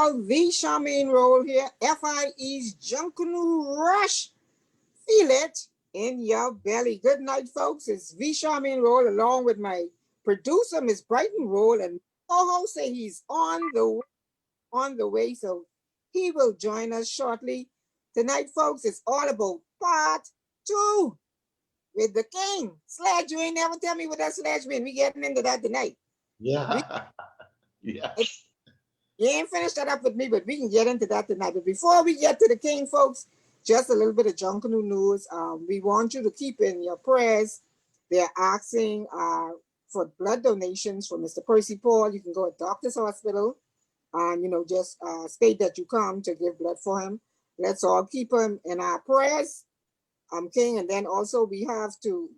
called the Charmaine roll here. FIE's Junkunu Rush. Feel it in your belly. Good night, folks. It's V. Charmaine roll along with my producer, Miss Brighton Roll, and co-host say he's on the way. So he will join us shortly. Tonight, folks, it's all about part two with the king. Sledge, you ain't never tell me what that sledge mean. We getting into that tonight. Yeah. Yeah. You ain't finished that up with me, but we can get into that tonight. But before we get to the king, folks, just a little bit of Junkanu news. We want you to keep in your prayers. They're asking for blood donations for Mr. Percy Paul. You can go to Doctor's Hospital and, just state that you come to give blood for him. Let's all keep him in our prayers, King. And then also we have to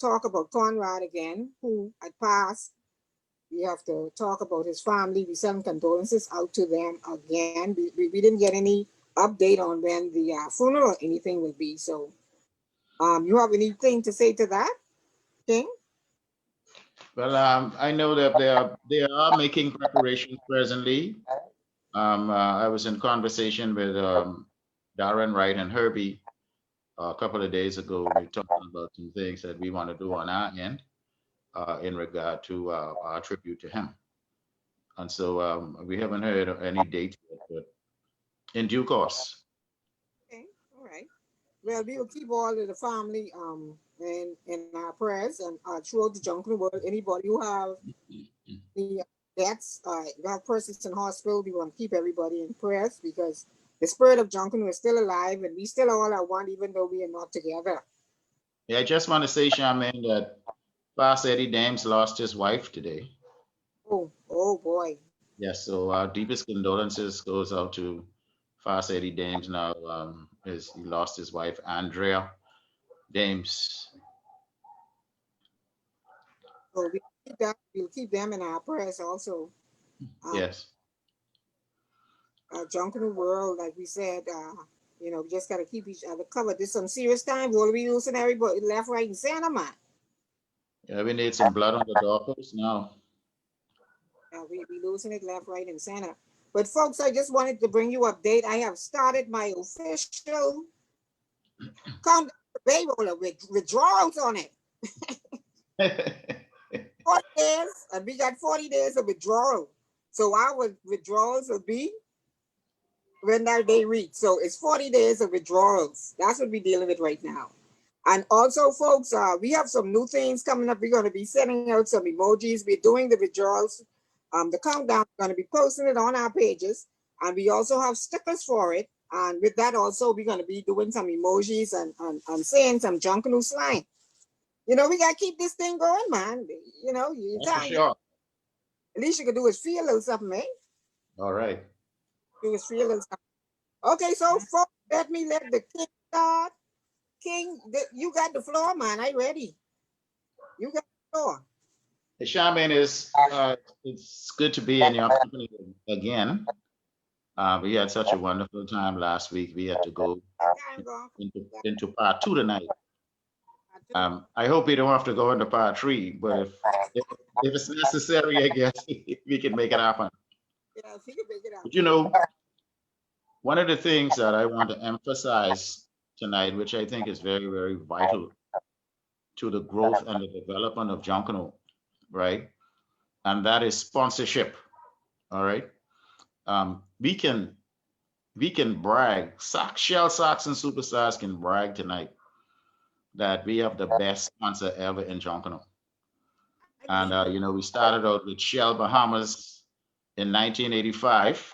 talk about Conrad again, who had passed. We have to talk about his family. We send condolences out to them again. We didn't get any update on when the funeral or anything will be. So you have anything to say to that, King? Well, I know that they are making preparations presently. I was in conversation with Darren Wright and Herbie a couple of days ago. We talking about some things that we want to do on our end in regard to our tribute to him. And so we haven't heard any dates yet, but in due course. Okay, all right. Well, we will keep all of the family in our prayers and throughout the jungle world. Anybody who have the deaths, you have persons in hospital, we want to keep everybody in prayers because the spirit of Junkanoo is still alive and we still all are one, even though we are not together. Yeah, I just want to say, Charmaine, that Pastor Eddie Dames lost his wife today. Oh boy. Yes, so our deepest condolences goes out to Pastor Eddie Dames now. He lost his wife, Andrea Dames. So we'll keep them in our prayers also. Yes. Junkanoo world, like we said, we just got to keep each other covered. There's some serious time. We'll be losing everybody left, right, and center, man. Yeah, we need some blood on the doorpost now. We losing it left, right, and center. But folks, I just wanted to bring you update. I have started my official countdown roller with withdrawals on it. 40 days, and we got 40 days of withdrawal. So our withdrawals will be when that day reach. So it's 40 days of withdrawals. That's what we're dealing with right now. And also, folks, we have some new things coming up. We're going to be sending out some emojis. We're doing the withdrawals. The countdown, we're going to be posting it on our pages. And we also have stickers for it. And with that also, we're going to be doing some emojis and saying some Junkanoo slang. We got to keep this thing going, man. You can't. Sure. At least you can do is feel a little something, eh? All right. Do is feel a little something. Okay, so folks, let the king start. King, you got the floor, man. I ready. You got the floor. Hey, Charmaine, it's good to be in your company again. We had such a wonderful time last week. We had to go into part 2 tonight. I hope we don't have to go into part 3, but if it's necessary, I guess we can make it happen. Yeah, we can make it happen. But one of the things that I want to emphasize tonight, which I think is very, very vital to the growth and the development of Junkanoo, right? And that is sponsorship. All right. We can brag. Shell Socks and Superstars can brag tonight that we have the best sponsor ever in Junkanoo. And we started out with Shell Bahamas in 1985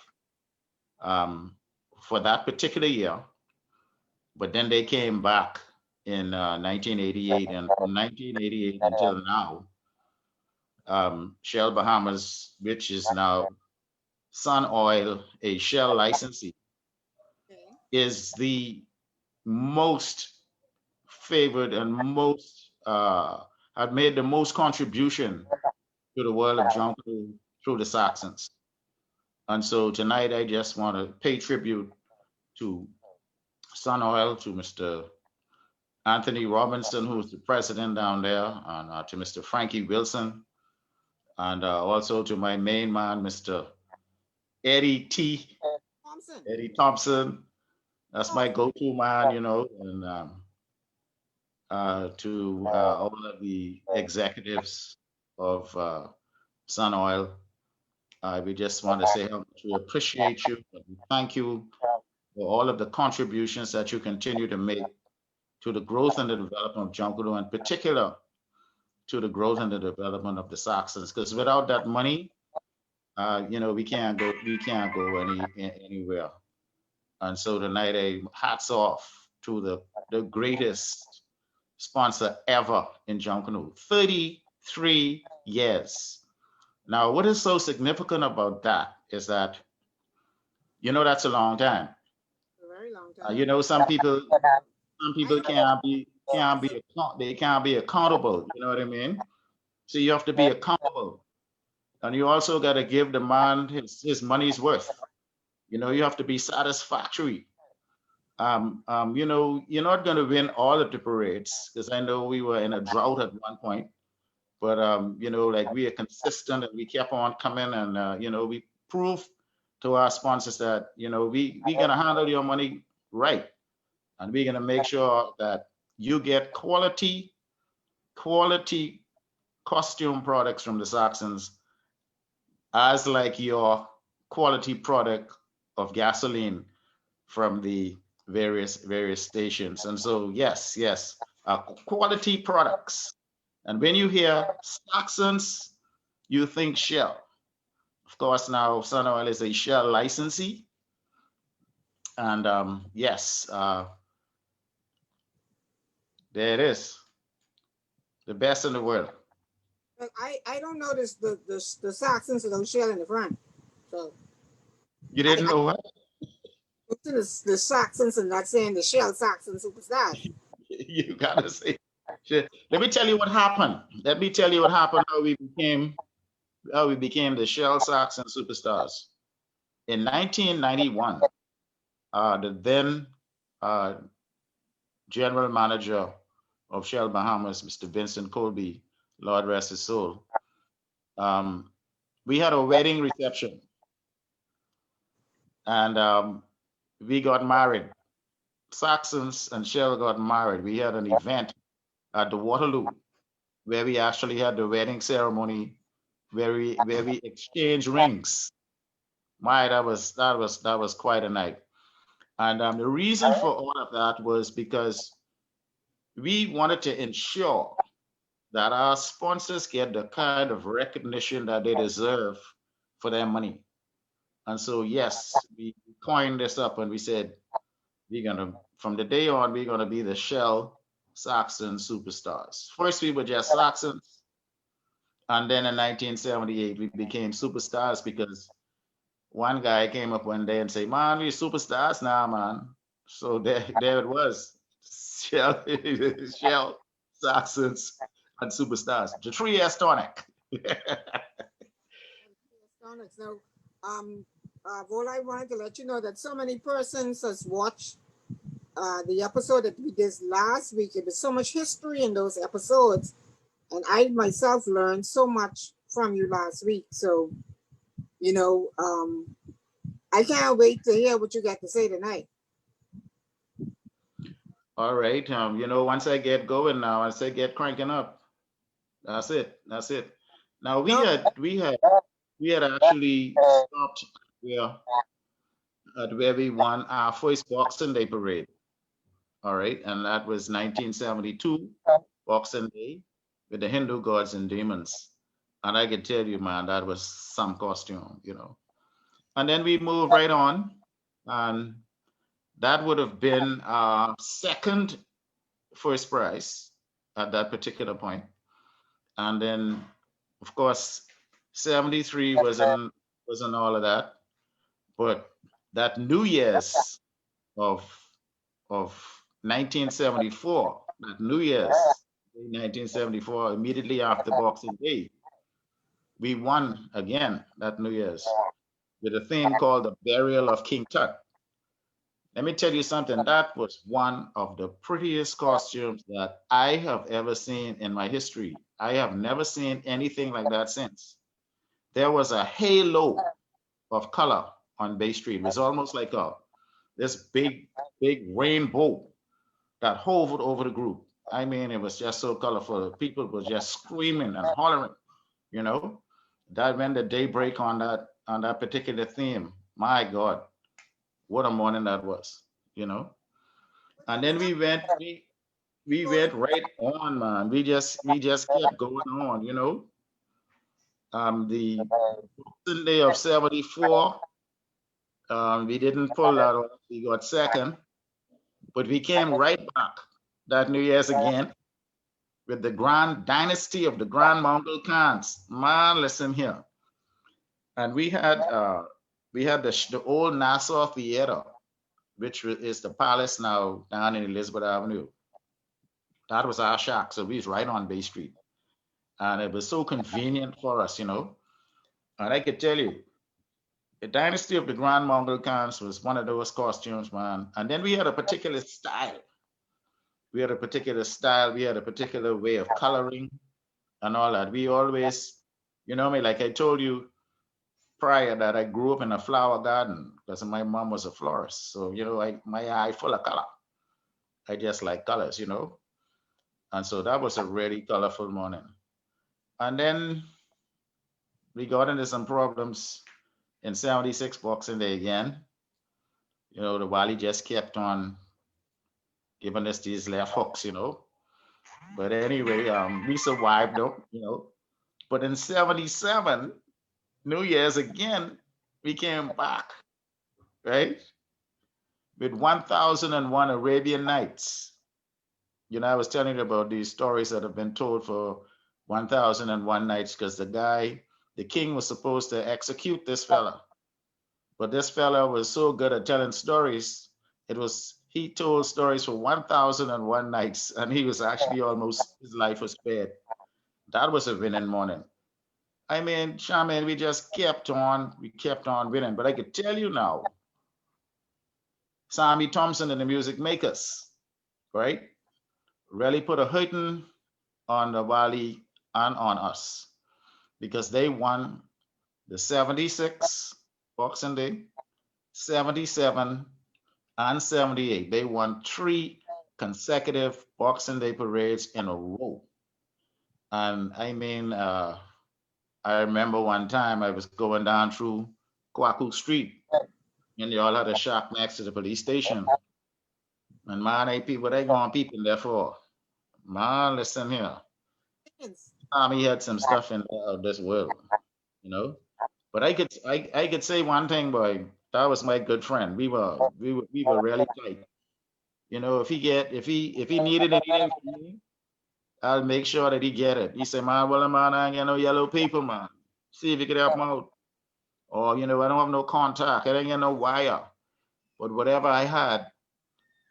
for that particular year, but then they came back in 1988, and from 1988 until now, Shell Bahamas, which is now Sun Oil, a Shell licensee, is the most favored and most have made the most contribution to the world of Junkanoo through the Saxons. And so tonight I just want to pay tribute to Sun Oil, to Mr. Anthony Robinson, who's the president down there, and to Mr. Frankie Wilson, and also to my main man, Mr. Eddie T, Thompson. Eddie Thompson. That's Oh, my go-to man, and to all of the executives of Sun Oil. We just want to say how much we appreciate you. And we thank you for all of the contributions that you continue to make to the growth and the development of Junkanoo, in particular to the growth and the development of the Saxons. Because without that money, we can't go anywhere. And so tonight, hats off to the greatest sponsor ever in Junkanoo. 33 years. Now, what is so significant about that is that that's a long time. a very long time. Some people can't be accountable. You know what I mean? So you have to be accountable, and you also got to give the man his money's worth. You have to be satisfactory. You're not going to win all of the parades because I know we were in a drought at one point, but like we are consistent and we kept on coming, and we prove to our sponsors that we gonna handle your money right, and we're gonna make sure that you get quality costume products from the Saxons as like your quality product of gasoline from the various stations. And so yes, quality products. And when you hear Saxons, you think Shell. Of course, now Sun Oil is a Shell licensee, and yes, there it is, the best in the world. But I don't notice the Saxons with those shell in the front. So You I didn't know what? to the Saxons and not saying the shell Saxon superstars. You gotta say. Shit. Let me tell you what happened. Let me tell you what happened. How we became the Shell Saxon superstars. In 1991, the then uh, general manager of Shell Bahamas, Mr. Vincent Colby, Lord rest his soul, um, we had a wedding reception, and we got married. Saxons and Shell got married. We had an event at the Waterloo where we actually had the wedding ceremony, where we exchanged rings. My, that was quite a night. And the reason for all of that was because we wanted to ensure that our sponsors get the kind of recognition that they deserve for their money. And so, yes, we coined this up and we said, from the day on, we're gonna be the Shell Saxon superstars. First, we were just Saxons, and then in 1978, we became superstars because one guy came up one day and said, "Man, we superstars now, man." So there it was, Shell, Shell, Saxons, and superstars. The three S tonic. So, Vola, I wanted to let you know that so many persons has watched the episode that we did last week. It was so much history in those episodes, and I myself learned so much from you last week. So, you know, I can't wait to hear what you got to say tonight. All right. Once I get going now, once I get cranking up, that's it. That's it. Now we No, had we had we had actually stopped where at where we won our first Boxing Day parade. All right, and that was 1972 Boxing Day with the Hindu gods and demons. And I can tell you, man, that was some costume. And then we moved right on, and that would have been our second first prize at that particular point. And then, of course, 73 wasn't all of that, but that New Year's of of 1974, that New Year's 1974, immediately after Boxing Day, we won again that New Year's with a theme called the Burial of King Tut. Let me tell you something, that was one of the prettiest costumes that I have ever seen in my history. I have never seen anything like that since. There was a halo of color on Bay Street. It was almost like this big rainbow that hovered over the group. I mean, it was just so colorful. People were just screaming and hollering, you know. That when the daybreak on that particular theme. My God, what a morning that was, you know. And then we went right on, man. We just kept going on, you know. The Sunday of '74, we didn't pull that off. We got second, but we came right back that New Year's again with the grand dynasty of the Grand Mongol Khans. Man, listen here. And we had the old Nassau Theater, which is the palace now down in Elizabeth Avenue. That was our shack. So we was right on Bay Street. And it was so convenient for us, you know. And I could tell you, the dynasty of the Grand Mongol Khans was one of those costumes, man. And then we had a particular style. We had a particular style. We had a particular way of coloring and all that. We always, you know me, like I told you prior that I grew up in a flower garden because my mom was a florist. So, you know, my eye full of color. I just like colors, you know. And so that was a really colorful morning. And then we got into some problems in '76 Boxing Day again. You know, the Wally just kept on giving us these left hooks, you know. But anyway, we survived though, you know. But in '77, New Year's again, we came back, right? With 1001 Arabian Nights. You know, I was telling you about these stories that have been told for 1001 nights because the king was supposed to execute this fella. But this fella was so good at telling stories, he told stories for 1001 nights, and he was actually almost his life was spared. That was a winning morning. I mean, Charmaine, we kept on winning. But I could tell you now, Sammy Thompson and the Music Makers, right, really put a hurting on the Valley and on us because they won the '76 Boxing Day, '77, and '78. They won 3 consecutive Boxing Day parades in a row. And I mean, I remember one time I was going down through Kwaku Street and y'all had a shop next to the police station. And man, what they going peeping there for? Man, listen here. Yes. Tommy had some stuff in this world, you know. But I could say one thing, boy. That was my good friend. We were really tight. You know, if he needed anything from me, I'll make sure that he get it. He said, man, well, man, I ain't got no yellow paper, man. See if you could help him out. Or, you know, I don't have no contact. I ain't got no wire. But whatever I had,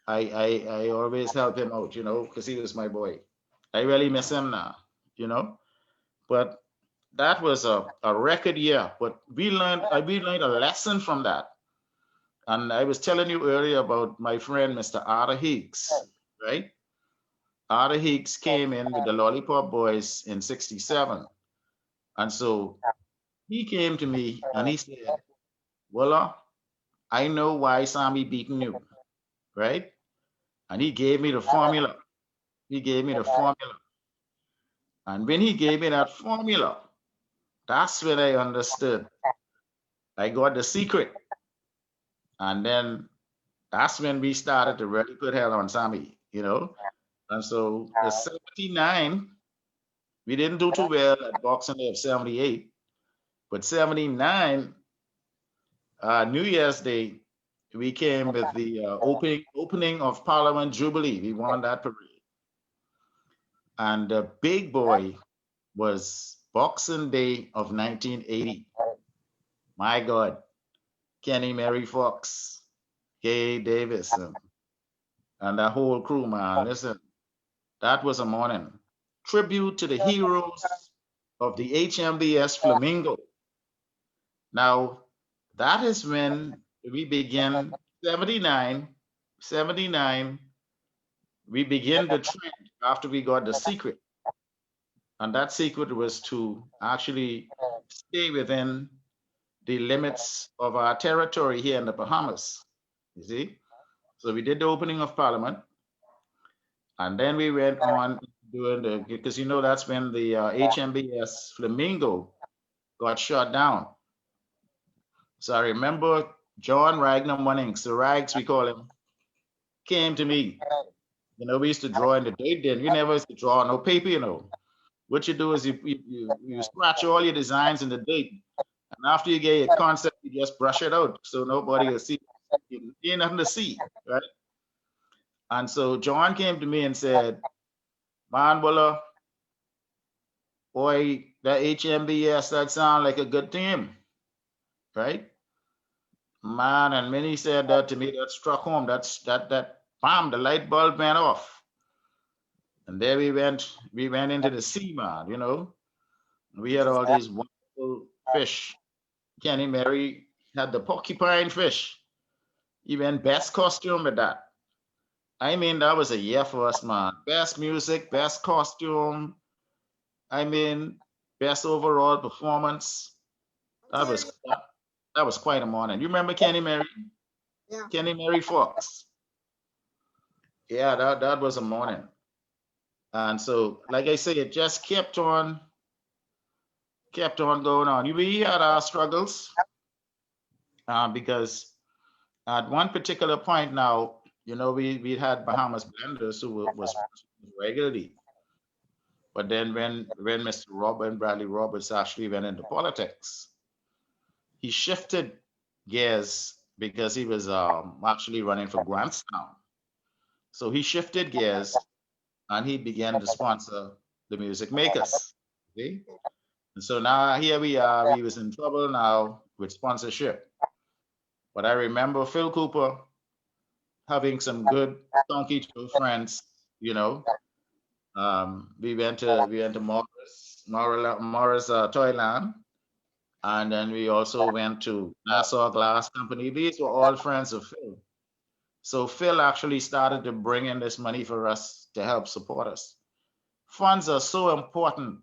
I always help him out, you know, because he was my boy. I really miss him now, you know. But that was a record year. But we learned a lesson from that. And I was telling you earlier about my friend, Mr. Arthur Higgs, right? Arthur Higgs came in with the Lollipop Boys in '67. And so he came to me and he said, Vola, I know why Sammy beating you, right? And he gave me the formula. He gave me the formula. And when he gave me that formula, that's when I understood. I got the secret. And then that's when we started to really put hell on Sammy, you know? And so the '79, we didn't do too well at Boxing Day of '78, but '79, New Year's Day, we came with the opening of Parliament Jubilee. We won that parade. And the big boy was Boxing Day of 1980. My God, Kenny Mary Fox, Gay Davis, and that whole crew, man. Listen, that was a morning. Tribute to the heroes of the HMBS Flamingo. Now, that is when we begin 79, 79, we begin the trend after we got the secret. And that secret was to actually stay within the limits of our territory here in the Bahamas. You see? So we did the opening of Parliament, and then we went on doing because that's when the HMBS Flamingo got shut down. So I remember John Ragnar Munning, Sir Rags we call him, came to me. We used to draw in the date then. We never used to draw no paper. What you do is you scratch all your designs in the date. And after you get your concept, you just brush it out so nobody will see. You ain't nothing to see, right? And so John came to me and said, man, Vola, boy, that HMBS, that sound like a good team, right? Man, and when he said that to me, that struck home. That bam, the light bulb went off. And there we went into the sea, man, We had all these wonderful fish. Kenny Mary had the porcupine fish. Even best costume with that. I mean, that was a year for us, man. Best music, best costume. I mean, best overall performance. That Terry, was that was quite a morning. You remember Kenny Mary? yeah. Kenny Mary Fox. Yeah, that was a morning. And so, like I say, it just kept on going on. We had our struggles because at one particular point now, we had Bahamas Blenders who was regularly. But then when Mr. Bradley Roberts actually went into politics, he shifted gears because he was actually running for Grantstown. So he shifted gears and he began to sponsor the music makers. See? And so now here we are. He was in trouble now with sponsorship. But I remember Phil Cooper having some good Donkey Joe friends, we went to Morris Toyland, and then we also went to Nassau Glass Company. These were all friends of Phil. So Phil actually started to bring in this money for us to help support us. Funds are so important.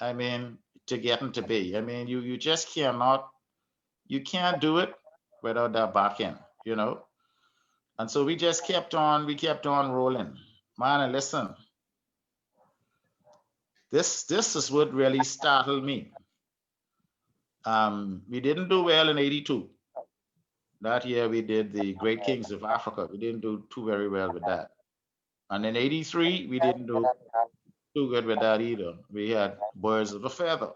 I mean, to get them to be. I mean, you just you can't do it without that back end, And so we kept on rolling. Man, and listen, this is what really startled me. We didn't do well in '82. That year we did the Great Kings of Africa. We didn't do too very well with that. And in '83, we didn't do too good with that either. We had Birds of a Feather,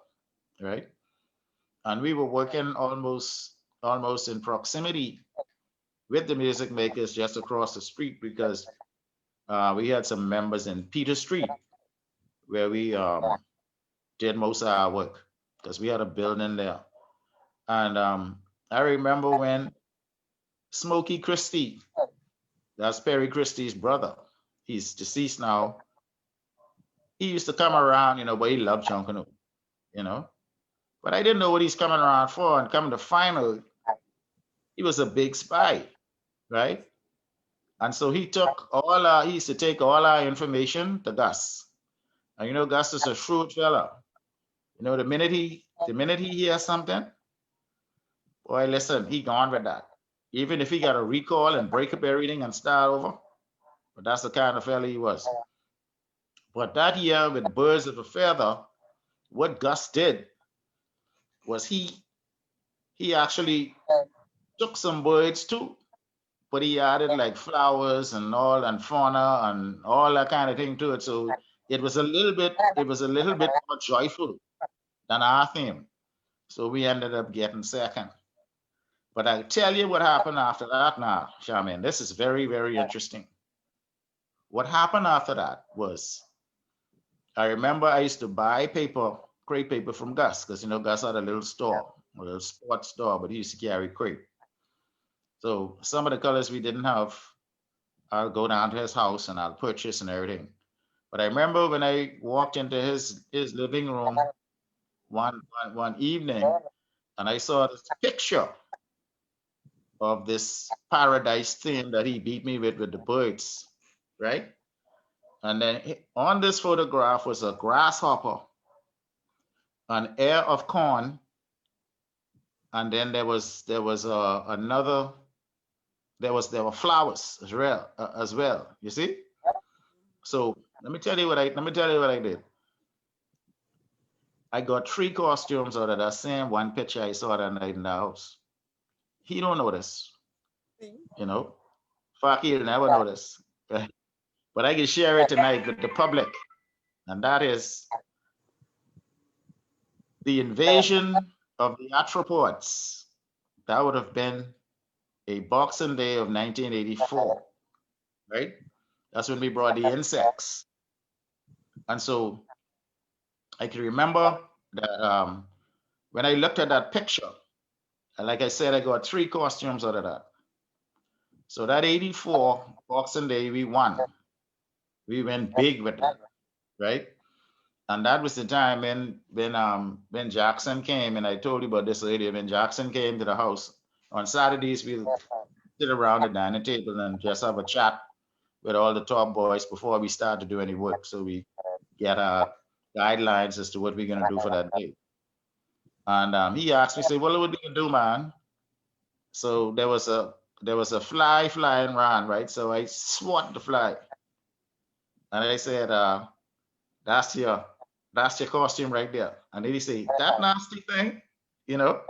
right? And we were working almost in proximity with the music makers just across the street because we had some members in Peter Street where we did most of our work because we had a building there. And I remember when Smokey Christie, that's Perry Christie's brother, he's deceased now. He used to come around, but he loved Junkanoo, But I didn't know what he's coming around for. And coming to find out, he was a big spy, right? And so he used to take all our information to Gus. And Gus is a shrewd fella. The minute he hears something, boy, listen, he gone with that. Even if he got to recall and break up everything and start over, but that's the kind of fella he was. But that year with Birds of a Feather, what Gus did was he actually took some birds too, but he added like flowers and all and fauna and all that kind of thing to it. So it was a little bit more joyful than our theme. So we ended up getting second. But I'll tell you what happened after that now, Charmaine. This is very, very interesting. What happened after that was, I remember I used to buy crepe paper from Gus, because Gus had a little store, a little sports store, but he used to carry crepe. So some of the colors we didn't have, I'll go down to his house and I'll purchase and everything. But I remember when I walked into his living room one evening, and I saw this picture of this paradise theme that he beat me with the birds, right? And then on this photograph was a grasshopper, an ear of corn, and then there was another. There were flowers as well, as well. You see. So let me tell you what I did. I got three costumes out of that same one picture I saw that night in the house. He don't notice, you know. Fuck, he'll never notice. But I can share it tonight with the public, and that is the invasion of the arthropods. That would have been a Boxing Day of 1984, right? That's when we brought the insects. And so I can remember that when I looked at that picture, and like I said, I got three costumes out of that. So that 84 Boxing Day, we won. We went big with that, right? And that was the time when Jackson came, and I told you about this earlier. When Jackson came to the house on Saturdays, we sit around the dining table and just have a chat with all the top boys before we start to do any work. So we get our guidelines as to what we're gonna do for that day. And he asked me, say, "Well, what do you do, man?" So there was a fly flying around, right? So I swat the fly, and I said, "That's your that's your costume right there." And then he said, "That nasty thing," you know.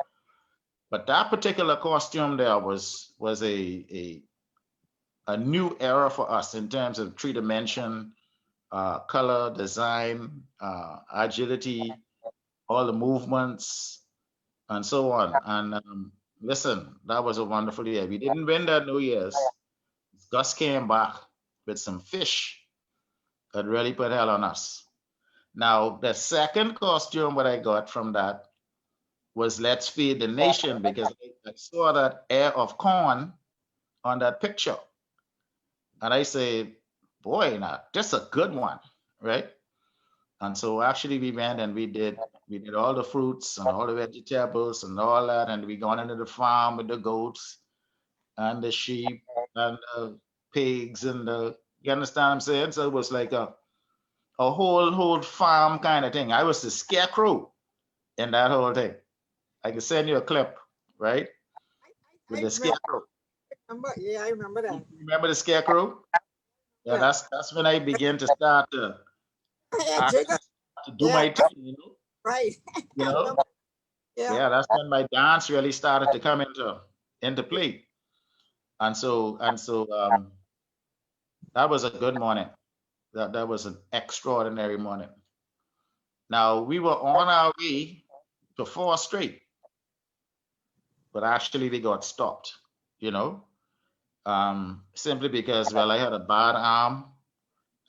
But that particular costume there was a new era for us in terms of three dimension, color, design, agility, all the movements, and so on. And listen, that was a wonderful year. We didn't win that New Year's. Gus came back with some fish that really put hell on us. Now, the second costume what I got from that was Let's Feed the Nation because I saw that air of corn on that picture. And I say, boy, now this is a good one, right? And so actually we went and we did all the fruits and all the vegetables and all that, and we gone into the farm with the goats and the sheep and the pigs and the you understand what I'm saying? So it was like a whole farm kind of thing. I was the scarecrow in that whole thing. I can send you a clip, right? With I the scarecrow. remember. Yeah, I remember You that. remember the scarecrow? Yeah, Yeah. that's when I began to start to Yeah, actually Jacob. start to do Yeah, my thing, you know. right. You I know? remember. Yeah. Yeah, that's when my dance really started to come into play. And so that was a good morning. That was an extraordinary morning. Now we were on our way to four straight, but actually we got stopped, you know, simply because, well, I had a bad arm.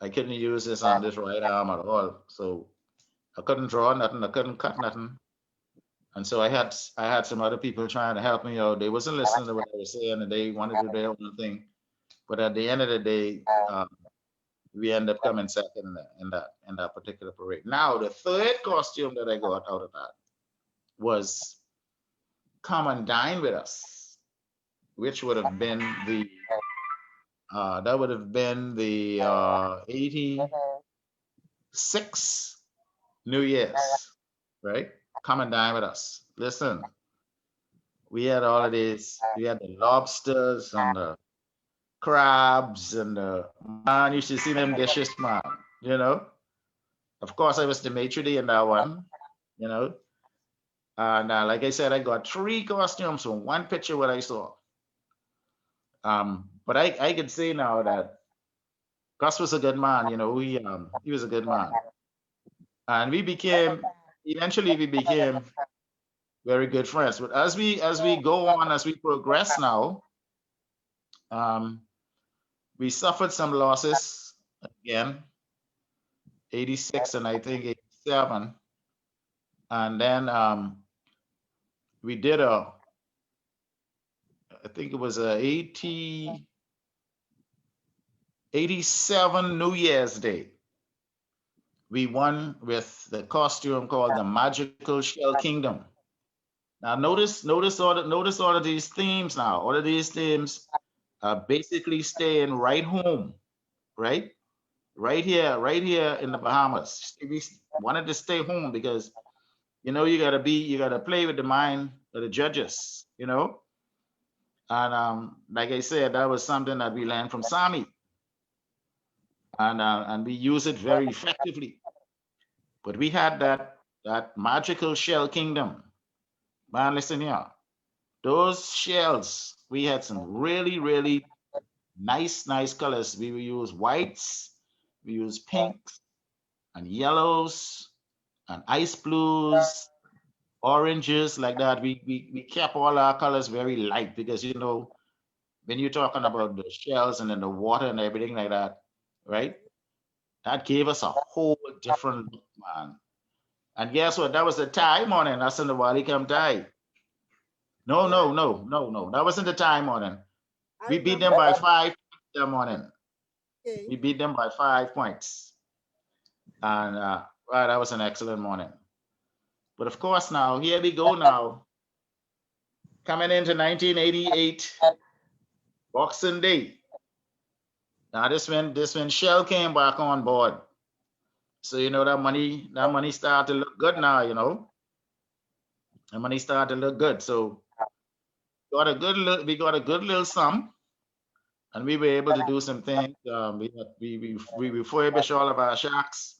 I couldn't use this on this right arm at all. So I couldn't draw nothing. I couldn't cut nothing. And so I had some other people trying to help me out. They wasn't listening to what I was saying, and they wanted to do their own thing. But at the end of the day, we end up coming second in that particular parade. Now, the third costume that I got out of that was "Come and Dine with Us," which would have been the that would have been the 86 New Year's, right? Come and dine with us. Listen, we had all of these. We had the lobsters and the crabs and the man. You should see them dishes, man. You know. Of course, I was the maitre d' in that one. You know. And like I said, I got three costumes from one picture what I saw. But I can say now that Gus was a good man. You know, he was a good man, and we became eventually we became very good friends. But as we go on, as we progress now, um, we suffered some losses again, 86 and I think 87. And then we did I think it was a 87 New Year's Day. We won with the costume called the Magical Shell Kingdom. Now notice all of these themes now. All of these themes are basically staying right home, right? Right here in the Bahamas. We wanted to stay home because you know you gotta play with the mind the judges, you know. And like I said, that was something that we learned from Sami, and we use it very effectively. But we had that magical shell kingdom. Man, listen here. Those shells, we had some really, really nice colors. We will use whites, we use pinks and yellows and ice blues, oranges like that. We kept all our colors very light because you know when you're talking about the shells and then the water and everything like that, right? That gave us a whole different look, man. And guess what? That was the Thai morning. That's in the Wali Kam Thai. No, Yeah, no, no, no, no. That wasn't the Thai morning. I We beat remember. them by 5 that morning. Okay. We beat them by 5 points. And right, that was an excellent morning. But of course, now, here we go now. Coming into 1988, Boxing Day. Now this when Shell came back on board. So you know that money started to look good now, you know. The money started to look good. So we got a good little sum, and we were able to do some things. We refurbished all of our shacks.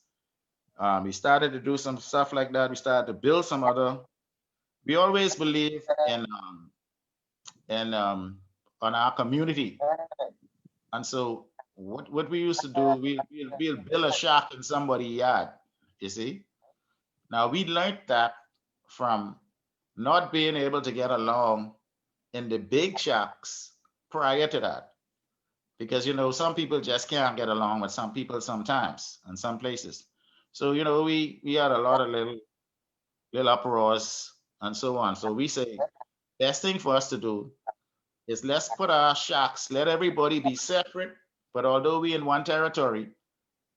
We started to do some stuff like that. We started to build some other. We always believe in on our community, and so what we used to do, we'll build a shack in somebody's yard. You see, now we learned that from not being able to get along in the big shacks prior to that, because you know some people just can't get along with some people sometimes in some places. So you know we had a lot of little uproars and so on. So we say best thing for us to do is let's put our shacks, let everybody be separate, but although we in one territory,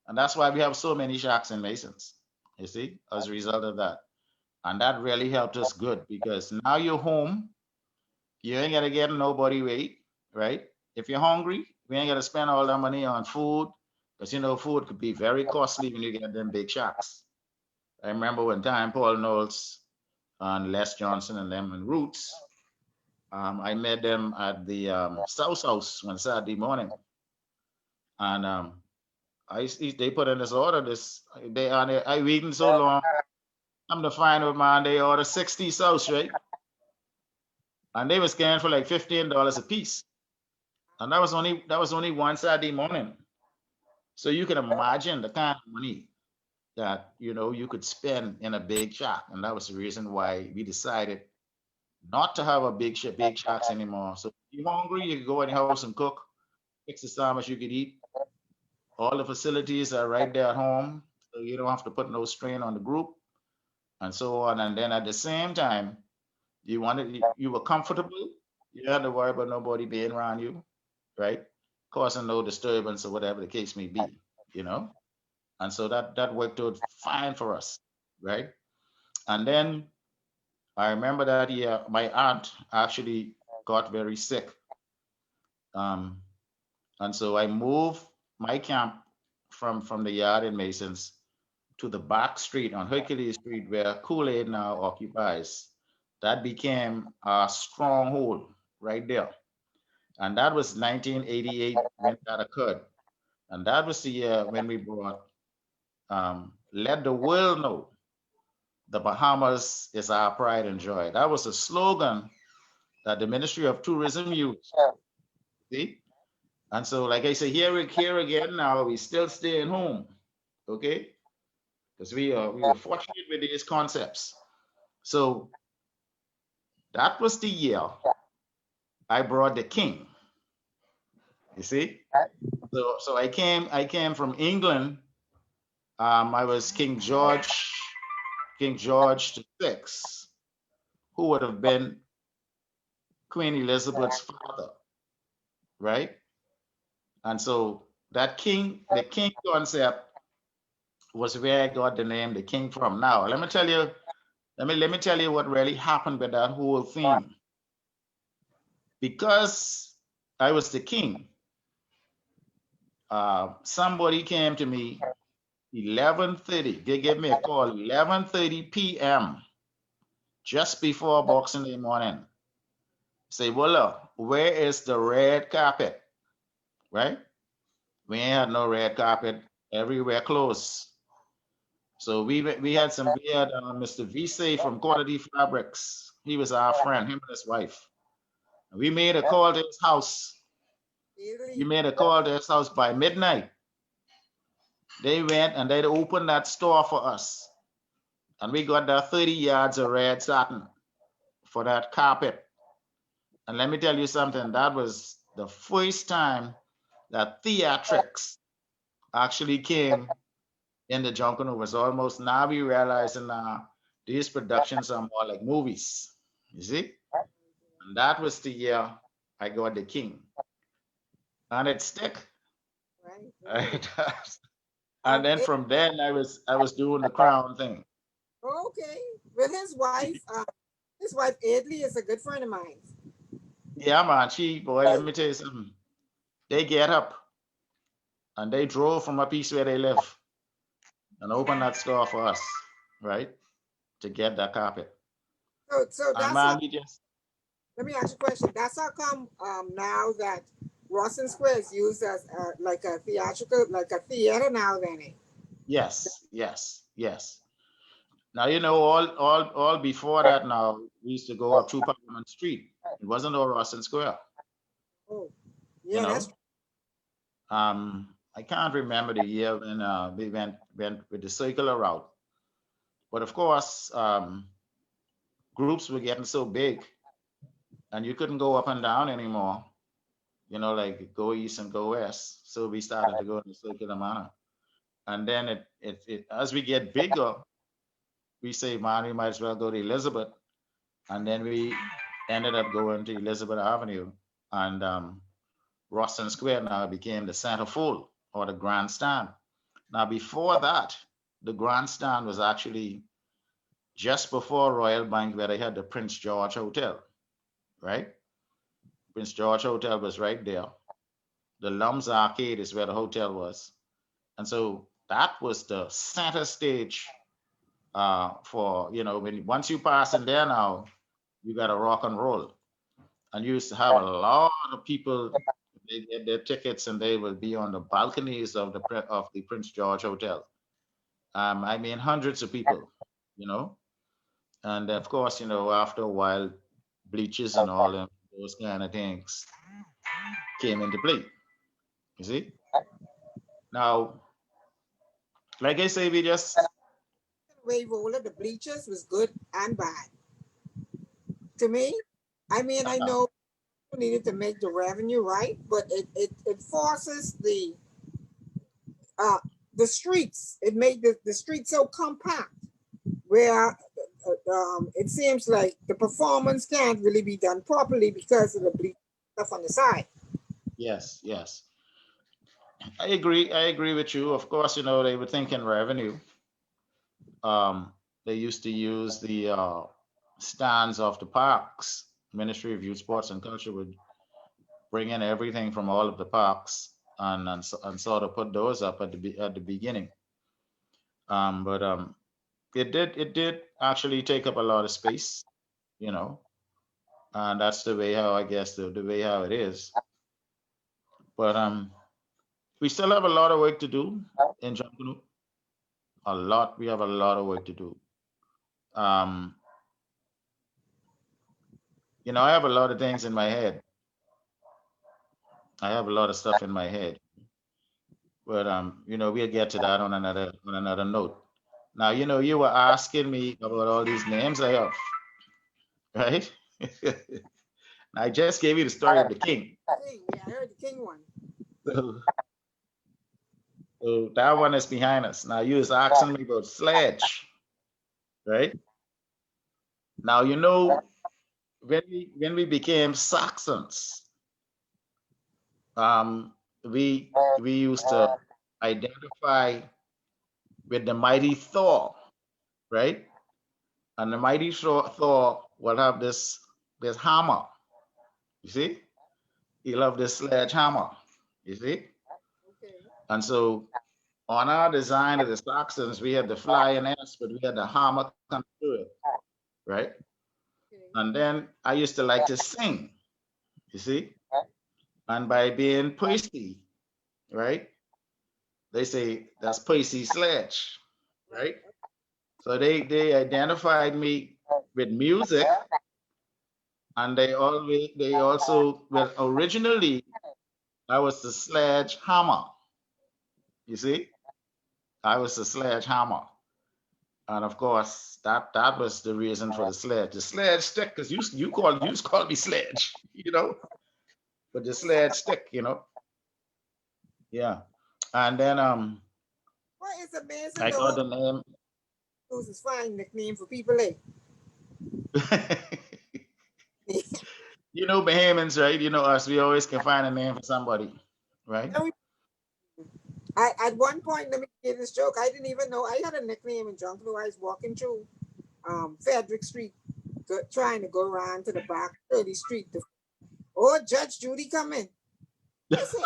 and that's why we have so many shacks in Masons, you see, as a result of that. And that really helped us good because now you're home, you ain't gonna get nobody wait, right? If you're hungry, we ain't gonna spend all that money on food, because you know food could be very costly when you get them big shacks. I remember one time Paul Knowles and Les Johnson and them and Roots. I met them at the South House one Saturday morning, and they put in this order. I waiting so long. I'm the final man. They order 60 Souths, right? And they was scanning for like $15 a piece, and that was only one Saturday morning. So you can imagine the kind of money that you know you could spend in a big shack, and that was the reason why we decided not to have a big shacks anymore. So if you're hungry, you can go in the house and cook, fix the sandwich you could eat. All the facilities are right there at home, so you don't have to put no strain on the group and so on. And then at the same time, you were comfortable. You had to worry about nobody being around you, right? Causing no disturbance or whatever the case may be, you know. And so that worked out fine for us, right? And then I remember that year my aunt actually got very sick, um, and so I moved my camp from the yard in Masons to the back street on Hercules Street where Kool-Aid now occupies. That became a stronghold right there. And that was 1988 when that occurred. And that was the year when we brought Let the World Know the Bahamas is Our Pride and Joy. That was a slogan that the Ministry of Tourism used. See? And so, like I say, here again now, we still staying home, okay? Because we were fortunate with these concepts. So that was the year I brought the king. You see, so I came from England. I was King George the Sixth, who would have been Queen Elizabeth's father, right? And so the king concept was where I got the name the king from. Now let me tell you, let me tell you what really happened with that whole theme. Because I was the king, somebody came to me 11:30. They gave me a call 11:30 p.m. just before Boxing Day morning. Say, Vola, where is the red carpet? Right? We ain't had no red carpet. Everywhere closed. So we had Mr. Vise from Quality Fabrics. He was our friend, him and his wife. We made a call to his house. We Really? made a call to his house by midnight. They went and they opened that store for us. And we got that 30 yards of red satin for that carpet. And let me tell you something, that was the first time that theatrics actually came in the Junction. It was almost now we realizing these productions are more like movies. You see? And that was the year I got the king. And it stick. Right, right. It does. And then It, from then I was doing the crown thing. okay. With his wife Adley is a good friend of mine. Yeah, man, she boy, let me tell you something. They get up and they drove from a piece where they live and open that store for us, right? To get that carpet. So And that's how. man, we just Let me ask you a question. That's how come now that Rawson Square is used as like a theatrical, like a theater now, then? yes, yes, yes. Now you know all before that now we used to go up to Parliament Street. It wasn't all Russell Square, Oh, you yeah, that's know. I can't remember the year when we went with the circular route. But of course, groups were getting so big and you couldn't go up and down anymore, like go east and go west. So we started to go in a circular manner. And then it as we get bigger, we say, man, we might as well go to Elizabeth. And then we ended up going to Elizabeth Avenue. And Ruston Square now became the centerfold or the grandstand. Now, before that, the grandstand was actually just before Royal Bank, where they had the Prince George Hotel, right? Prince George Hotel was right there. The Lums Arcade is where the hotel was. And so that was the center stage for, once you pass in there now, you got to rock and roll. And you used to have a lot of people, they get their tickets and they will be on the balconies of the Prince George Hotel. I mean, hundreds of people, you know. And of course, after a while, bleachers and all those kind of things came into play. You see? Now, like I say, we just way roller. The bleachers was good and bad to me. I mean, I know you needed to make the revenue right, but it forces uh the streets. It made the streets so compact where it seems like the performance can't really be done properly because of the bleach stuff on the side. yes, yes. I agree with you. Of course, they were thinking revenue. They used to use the stands of the parks. Ministry of Youth, Sports, and Culture would bring in everything from all of the parks and sort of put those up at the beginning. But it did actually take up a lot of space, you know, and that's the way how I guess the way how it is. But we still have a lot of work to do in Junkanoo. A lot. We have a lot of work to do. Um, I have a lot of things in my head. I have a lot of stuff in my head. But we'll get to that on another note. Now, you were asking me about all these names I have, right? I just gave you the story of the king. King, yeah, I heard the king one. So, so that one is behind us. Now you was asking me about sledge, right? Now when we became Saxons, we used to identify with the mighty Thor, right? And the mighty Thor will have this hammer. You see, he'll have this sledgehammer. You see, Okay. and so on our design of the Saxons, we had the flying S, but we had the hammer come through it, right? And then I used to like to sing, you see, and by being Percy, right? They say that's Percy Sledge, Right. right? So they identified me with music, and they also well originally I was the sledgehammer, you see, I was the sledgehammer, and of course that was the reason for the sledge. The sledge stick, because you used to call me sledge, but the sledge stick, yeah, and then Well, it's amazing I the got whole the name. news is fine nickname for people like. Bahamians, right? Us, we always can find a name for somebody, right? Every- I at one point, let me get this joke. I didn't even know I had a nickname in Jungle. I was walking through Frederick Street, trying to go around to the back 30th Street. Oh, Judge Judy coming. I said,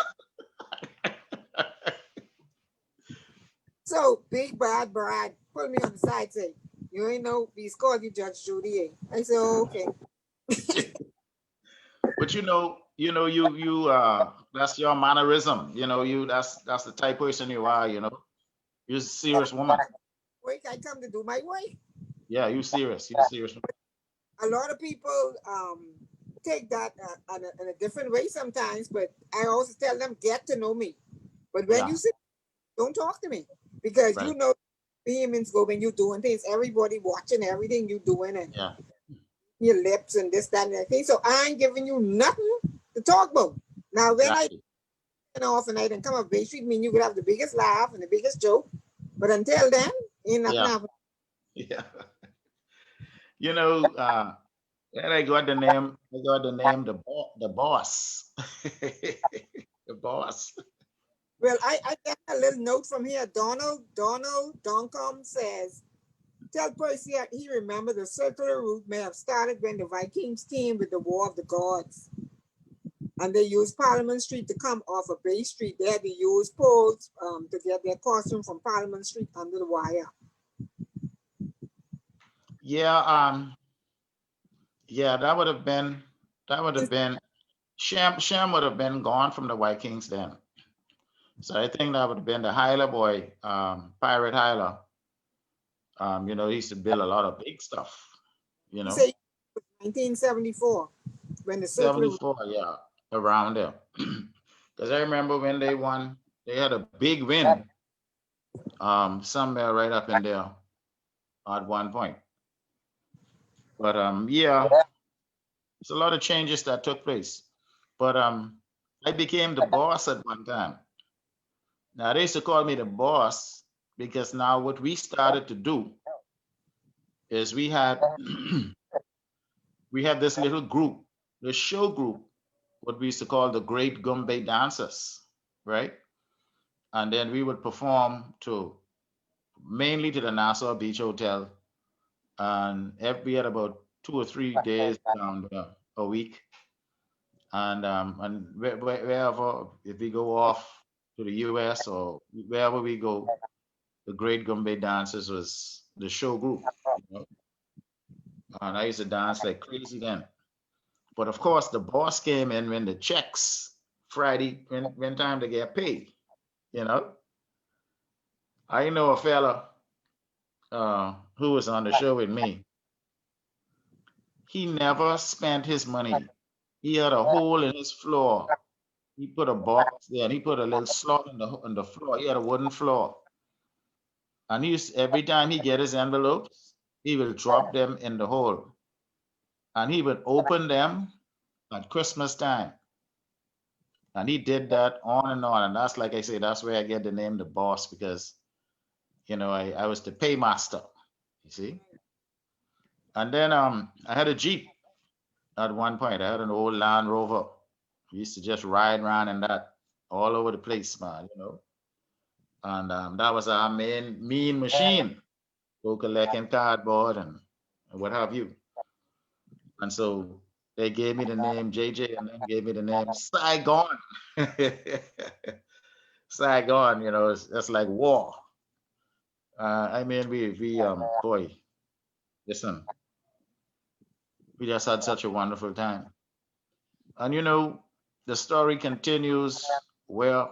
so big bad Brad put me on the side, say, you ain't know he's called you Judge Judy. Eh? I said, oh, okay. But that's your mannerism. That's the type person you are. You're a serious woman. Wait, I come to do my work. Yeah, you serious. You're serious. A lot of people take that in a different way sometimes, but I also tell them, get to know me. But when Yeah, you sit, don't talk to me because right. vehemence go when you doing things, everybody watching everything you doing and Yeah, your lips and this, that, and that thing. So I ain't giving you nothing to talk about. Now, when I exactly. get off and I didn't come up Bay Street, mean you could have the biggest laugh and the biggest joke. But until then, ain't nothing Yeah, happening. yeah. You know, uh, then I got the name the boss. The boss. Well, I get a little note from here. Donald Doncom says, tell Percy he remember the circular route may have started when the Vikings came with the War of the Gods. And they used Parliament Street to come off of Bay Street. They had to use poles to get their costume from Parliament Street under the wire. Yeah, yeah, that would have been Shem would have been gone from the Vikings then. So I think that would have been the Hyla boy, Pirate Hyla. He used to build a lot of big stuff, you He know. said 1974 when the circular route. 74, yeah, around there. Because I remember when they won, they had a big win, somewhere right up in there at one point. But yeah, it's a lot of changes that took place. But I became the boss at one time. Now they used to call me the boss because now what we started to do is we had this little group, the show group, what we used to call the Great Gumbe Dancers, right? And then we would perform to mainly to the Nassau Beach Hotel, and we had about 2 or 3 days down there a week, and wherever if we go off to the U.S. or wherever we go, the Great Gumbe Dancers was the show group, you know, and I used to dance like crazy then. But of course, the boss came in when the checks Friday when time to get paid. You know, I know a fella who was on the show with me. He never spent his money. He had a hole in his floor. He put a box there and he put a little slot in the floor. He had a wooden floor. And every time he get his envelopes, he will drop them in the hole. And he would open them at Christmas time. And he did that on and on. And that's like I say, that's where I get the name the boss because I was the paymaster, you see. And then I had a Jeep at one point. I had an old Land Rover. We used to just ride around in that all over the place, man. And that was our main mean machine. Go collecting cardboard and what have you. And so they gave me the name JJ and then gave me the name Saigon. Saigon, that's like war. I mean, boy, listen, We just had such a wonderful time. And you know, the story continues where,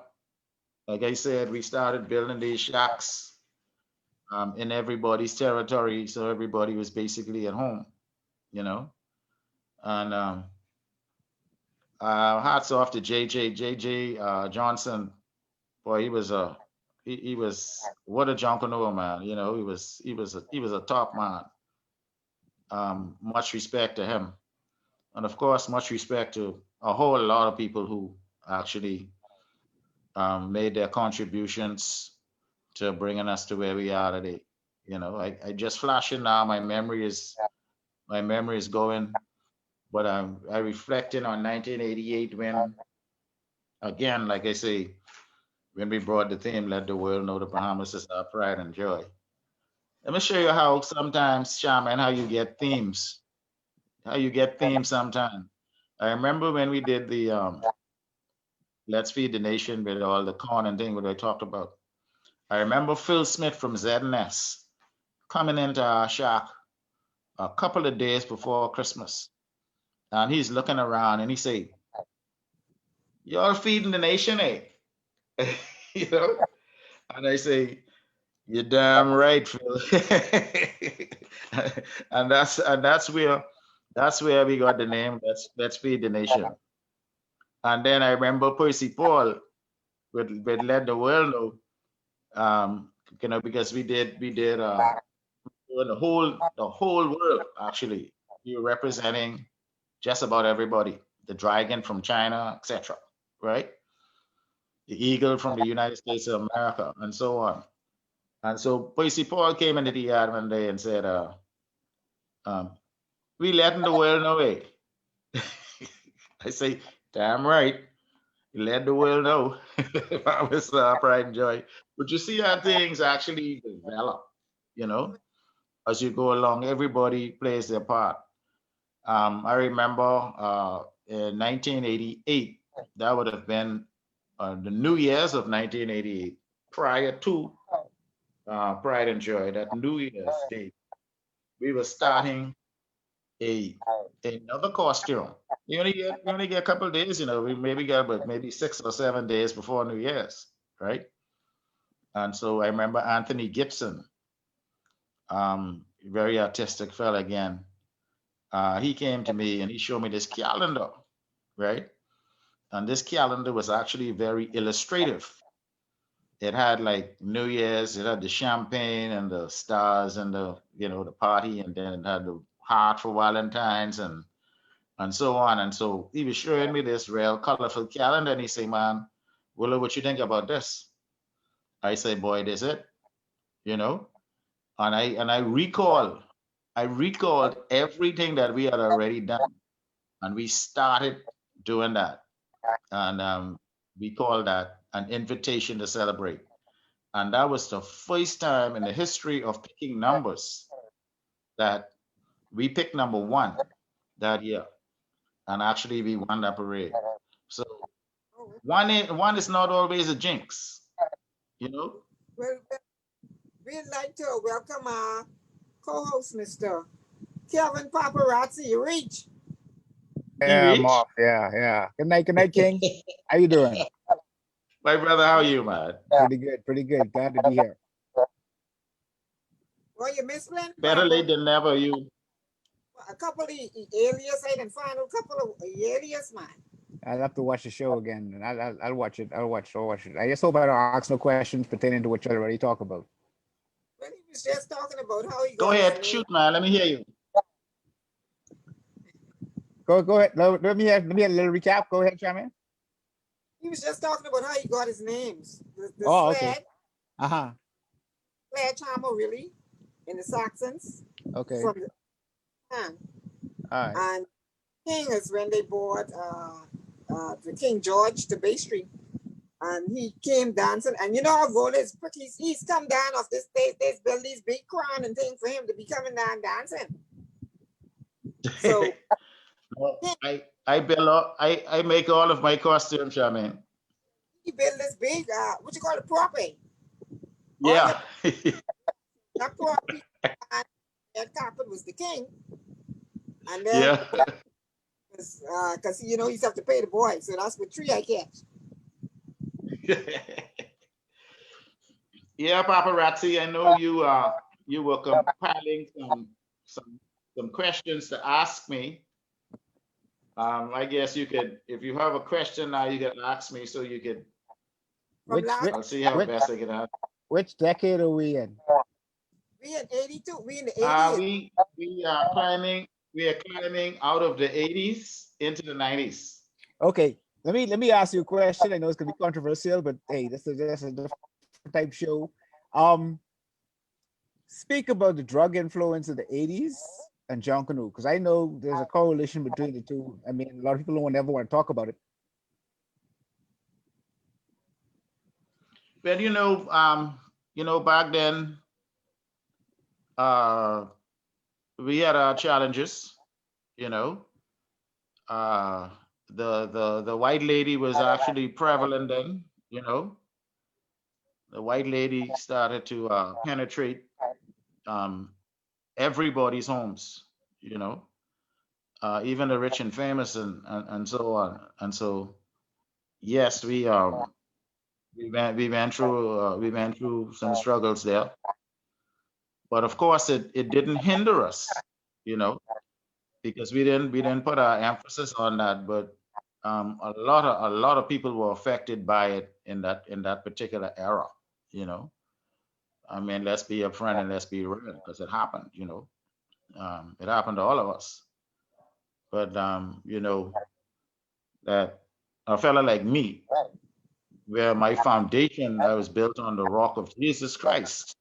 like I said, we started building these shacks in everybody's territory, so everybody was basically at home, you know. And hats off to JJ Johnson. Boy, he was what a junkanoo man. You know, he was a top man. Much respect to him, and of course, much respect to a whole lot of people who actually made their contributions to bringing us to where we are today. You know, I just flashing now. My memory is going, but I reflecting on 1988 when, again, like I say, when we brought the theme, let the world know the Bahamas is our pride and joy. Let me show you how sometimes, Shaman, how you get themes. How you get themes sometimes. I remember when we did the Let's Feed the Nation with all the corn and thing that I talked about. I remember Phil Smith from ZNS coming into our shack a couple of days before Christmas. And he's looking around and he say, "You're feeding the nation, eh?" you know? And I say, "You're damn right, Phil." and that's where we got the name. Let's feed the nation. And then I remember Percy Paul would let the world know, because we did the whole world actually. We were representing just about everybody. The dragon from China, etc. Right? The eagle from the United States of America, and so on. And so Percy Paul came into the yard one day and said, um, "We letting the world know, eh?" I say, "Damn right. You let the world know." I was pride and joy. But you see how things actually develop, you know, as you go along, everybody plays their part. I remember in 1988, that would have been the New Year's of 1988, prior to Pride and Joy, that New Year's Day, we were starting a another costume. We only get a couple of days, we maybe got but maybe 6 or 7 days before New Year's, right? And so I remember Anthony Gibson, very artistic fella again. He came to me and he showed me this calendar, right? And this calendar was actually very illustrative. It had like New Year's, it had the champagne and the stars and the party, and then it had the heart for Valentine's and so on. And so he was showing me this real colorful calendar, and he said, "Man, Willow, what you think about this?" I say, "Boy, this it, you know." And I recalled everything that we had already done, and we started doing that, and we called that an invitation to celebrate. And that was the first time in the history of picking numbers that we picked number one that year, and actually we won that parade. So Oh, one is not always a jinx, you know. well, we'd like to welcome our co-host, Mr. Kelvin Paparazzi. Reach. He Yeah, I'm reached. off. Yeah, yeah. Good night, King. How you doing? My brother, how are you, man? Pretty good, pretty good. Glad to be here. Well, you miss Glenn Better Papa. late than never. You A couple of alias, I didn't find a couple of alias, man. I'll have to watch the show again, and I'll watch it. I'll watch it. I just hope I don't ask no questions pertaining to what you already talk about. Well, he was just talking about how he go got his ahead, name. shoot, man. Let me hear you. Go ahead. Let me have a little recap. Go ahead, Chairman. He was just talking about how he got his names. The Oh, okay. Uh-huh. sledgehammer, really, in the Saxons Okay. from the hand. All right. And King is when they bought the King George to Bay Street. And he came dancing. And you know how Vola is pretty. He's come down off this stage. They built these big crown and things for him to be coming down dancing. So No, I build I make all of my costumes, Charmaine. he built this big, what you call it, property. All your Yeah. that property and that carpet was the king. And then Yeah. because you know he's have to pay the boy, so that's what tree I catch. Yeah, paparazzi. I know you were compiling some some questions to ask me. I guess you could, if you have a question now, you can ask me so you could. From Which last which I'll see how which best I can answer. which decade are we in? we in 82, we in the 80s. We are climbing. We are climbing out of the 80s into the 90s. Okay, let me ask you a question. I know it's gonna be controversial, but hey, this is a different type show. Um, Speak about the drug influence of the 80s and Junkanoo, because I know there's a correlation between the two. I mean, a lot of people don't ever want to talk about it. But back then, uh, we had our challenges. You know, uh, the white lady was actually prevalent then. You know, the white lady started to penetrate um, everybody's homes. You know, even the rich and famous, and so on. And so, yes, we went through some struggles there, but of course it didn't hinder us, you know, because we didn't put our emphasis on that. But a lot of people were affected by it in that particular era, you know. I mean, let's be upfront and let's be real, because it happened, you know. It happened to all of us. But that a fella like me, where my foundation, I was built on the rock of Jesus Christ.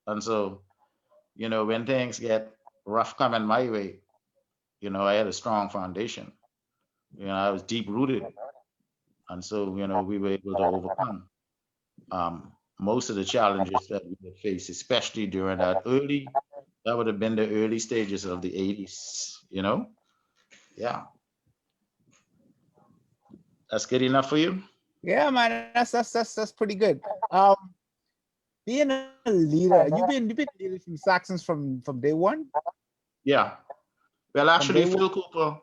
And so, when things get rough coming my way, I had a strong foundation. I was deep rooted. And so, we were able to overcome most of the challenges that we would face, especially during that would have been the early stages of the 80s, you know? Yeah. That's good enough for you? Yeah, man, that's pretty good. Um, Being a leader, you've been leading from Saxons from day one. Yeah. Well, From day actually, one. Phil Cooper,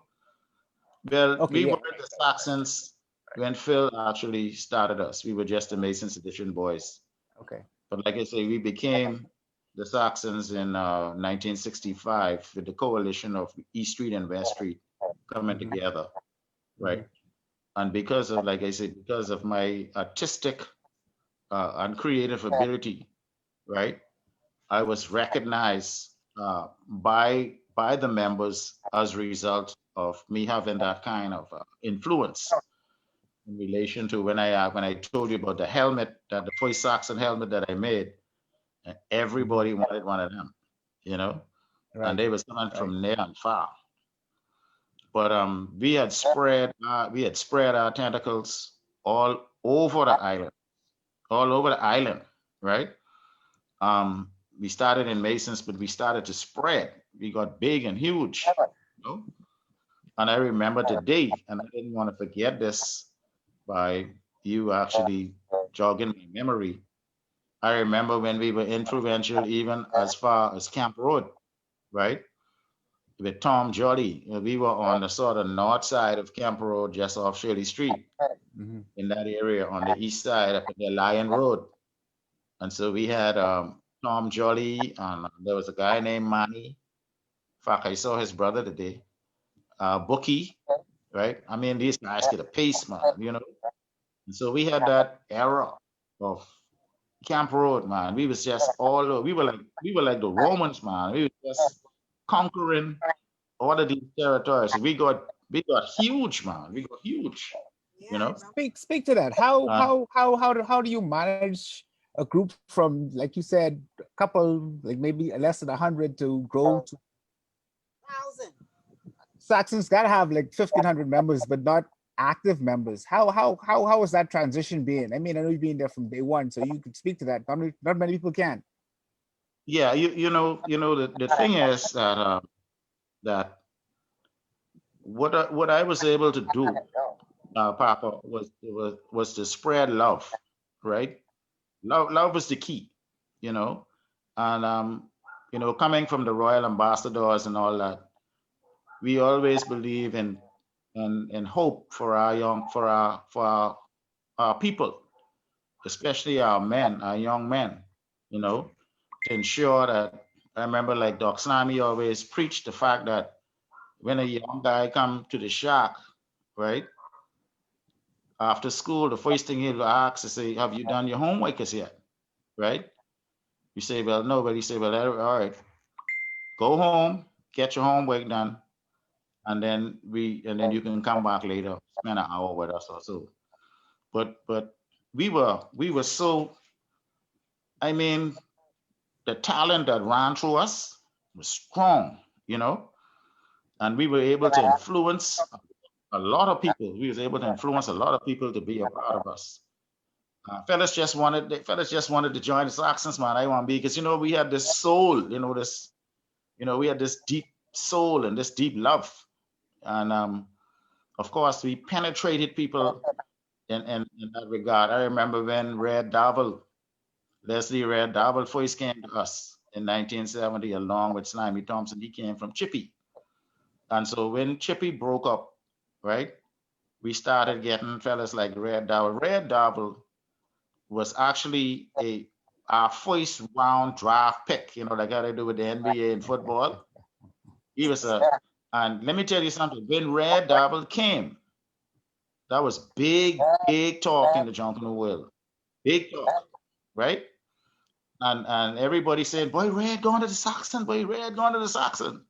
well, Okay, we yeah. weren't the Saxons when Phil actually started us. We were just the Masons Edition boys. Okay. But like I say, we became the Saxons in 1965 with the coalition of East Street and West Street coming Hmm. together, Hmm. right? And because of, like I said, because of my artistic and creative ability, right? I was recognized by the members as a result of me having that kind of influence in relation to when I told you about the helmet, that the first Saxon helmet that I made. Hmm. Everybody wanted one of them, you know, and Right. they was coming Right. from near and far. But we had spread our tentacles all over the island, all over the island, right? We started in Masons, but we started to spread. We got big and huge, you know. And I remember today, and I didn't want to forget this by you actually jogging my memory. I remember when we were influential even as far as Camp Road, right? With Tom Jolly. We were on the sort of north side of Camp Road, just off Shirley Street, Hmm. in that area on the east side up at the Lion Road. And so we had Tom Jolly, and there was a guy named Manny. In fact, I saw his brother today, Bookie, right? I mean, these guys get a pace, man, you know. And so we had that era of Camp Road, man. We was just we were like the Romans, man. We were just conquering all of these territories. We got huge, man. We got huge, Yeah, you I know. remember. Speak to that. How Uh, how how how do you manage a group from, like you said, a couple, like maybe less than 100 to grow to 1,000. Saxons gotta have like 1,500 members, but not active members. How is that transition being? I mean, I know you've been there from day one, so you could speak to that. Not many people can. yeah, the thing is that what I was able to do, Papa, was to spread love, right? Love is the key, you know, and coming from the royal ambassadors and all that, we always believe in hope for our young our people, especially our men, our young men, you know, to ensure that I remember like Doc Slamy always preached the fact that when a young guy come to the shack, right, after school, the first thing he'll ask is say, have you done your homework as yet? Right? You say, well, no, but he say, well, all right, go home, get your homework done, and then you can come back later, spend an hour with us or so. But we were so, I mean, the talent that ran through us was strong, you know, and we were able to influence a lot of people. We was able to influence a lot of people to be a part of us. Fellas just wanted to join the Saxons, man. I want to be because we had this soul, we had this deep soul and this deep love, and of course we penetrated people in that regard. I remember when Leslie Red Darvel first came to us in 1970, along with Slimy Thompson. He came from Chippy, and so when Chippy broke up, right, we started getting fellas like Red Darvel. Red Darvel was actually our first round draft pick, like how they do with the NBA and football. He was and let me tell you something, when Red Devil came, that was big, big talk in the Junkanoo world. Big talk, right? And everybody said, boy, Red going to the Saxon, boy, Red going to the Saxon.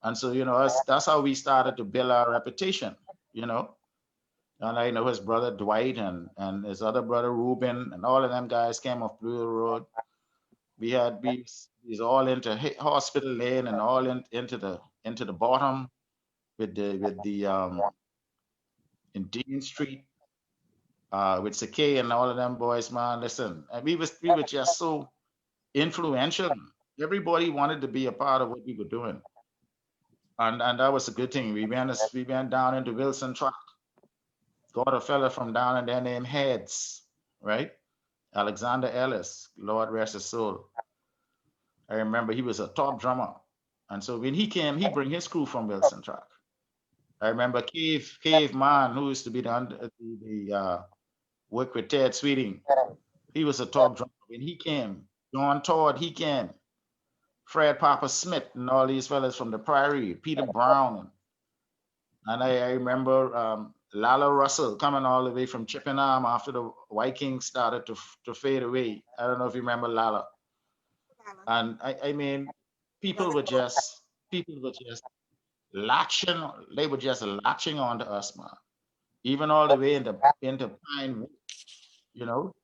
And so, that's how we started to build our reputation, you know. And I know his brother Dwight and his other brother Ruben and all of them guys came off Blue Road. We was all into Hospital Lane and all into the bottom with the in Dean Street with Sakay and all of them boys, man. Listen, and we were just so influential. Everybody wanted to be a part of what we were doing, and that was a good thing. We went down into Wilson Track. Got a fella from down in there named Heads, right? Alexander Ellis, Lord rest his soul. I remember he was a top drummer. And so when he came, he bring his crew from Wilson Track. I remember Cave Man, who used to be the work with Ted Sweeting. He was a top drummer. When he came, John Todd, he came. Fred Papa Smith and all these fellas from the Prairie, Peter Brown. And I remember Lala Russell coming all the way from Chippenham after the Vikings started to fade away. I don't know if you remember Lala. And I mean, people were just latching, they were just latching onto us, man. Even all the way into Pine, you know,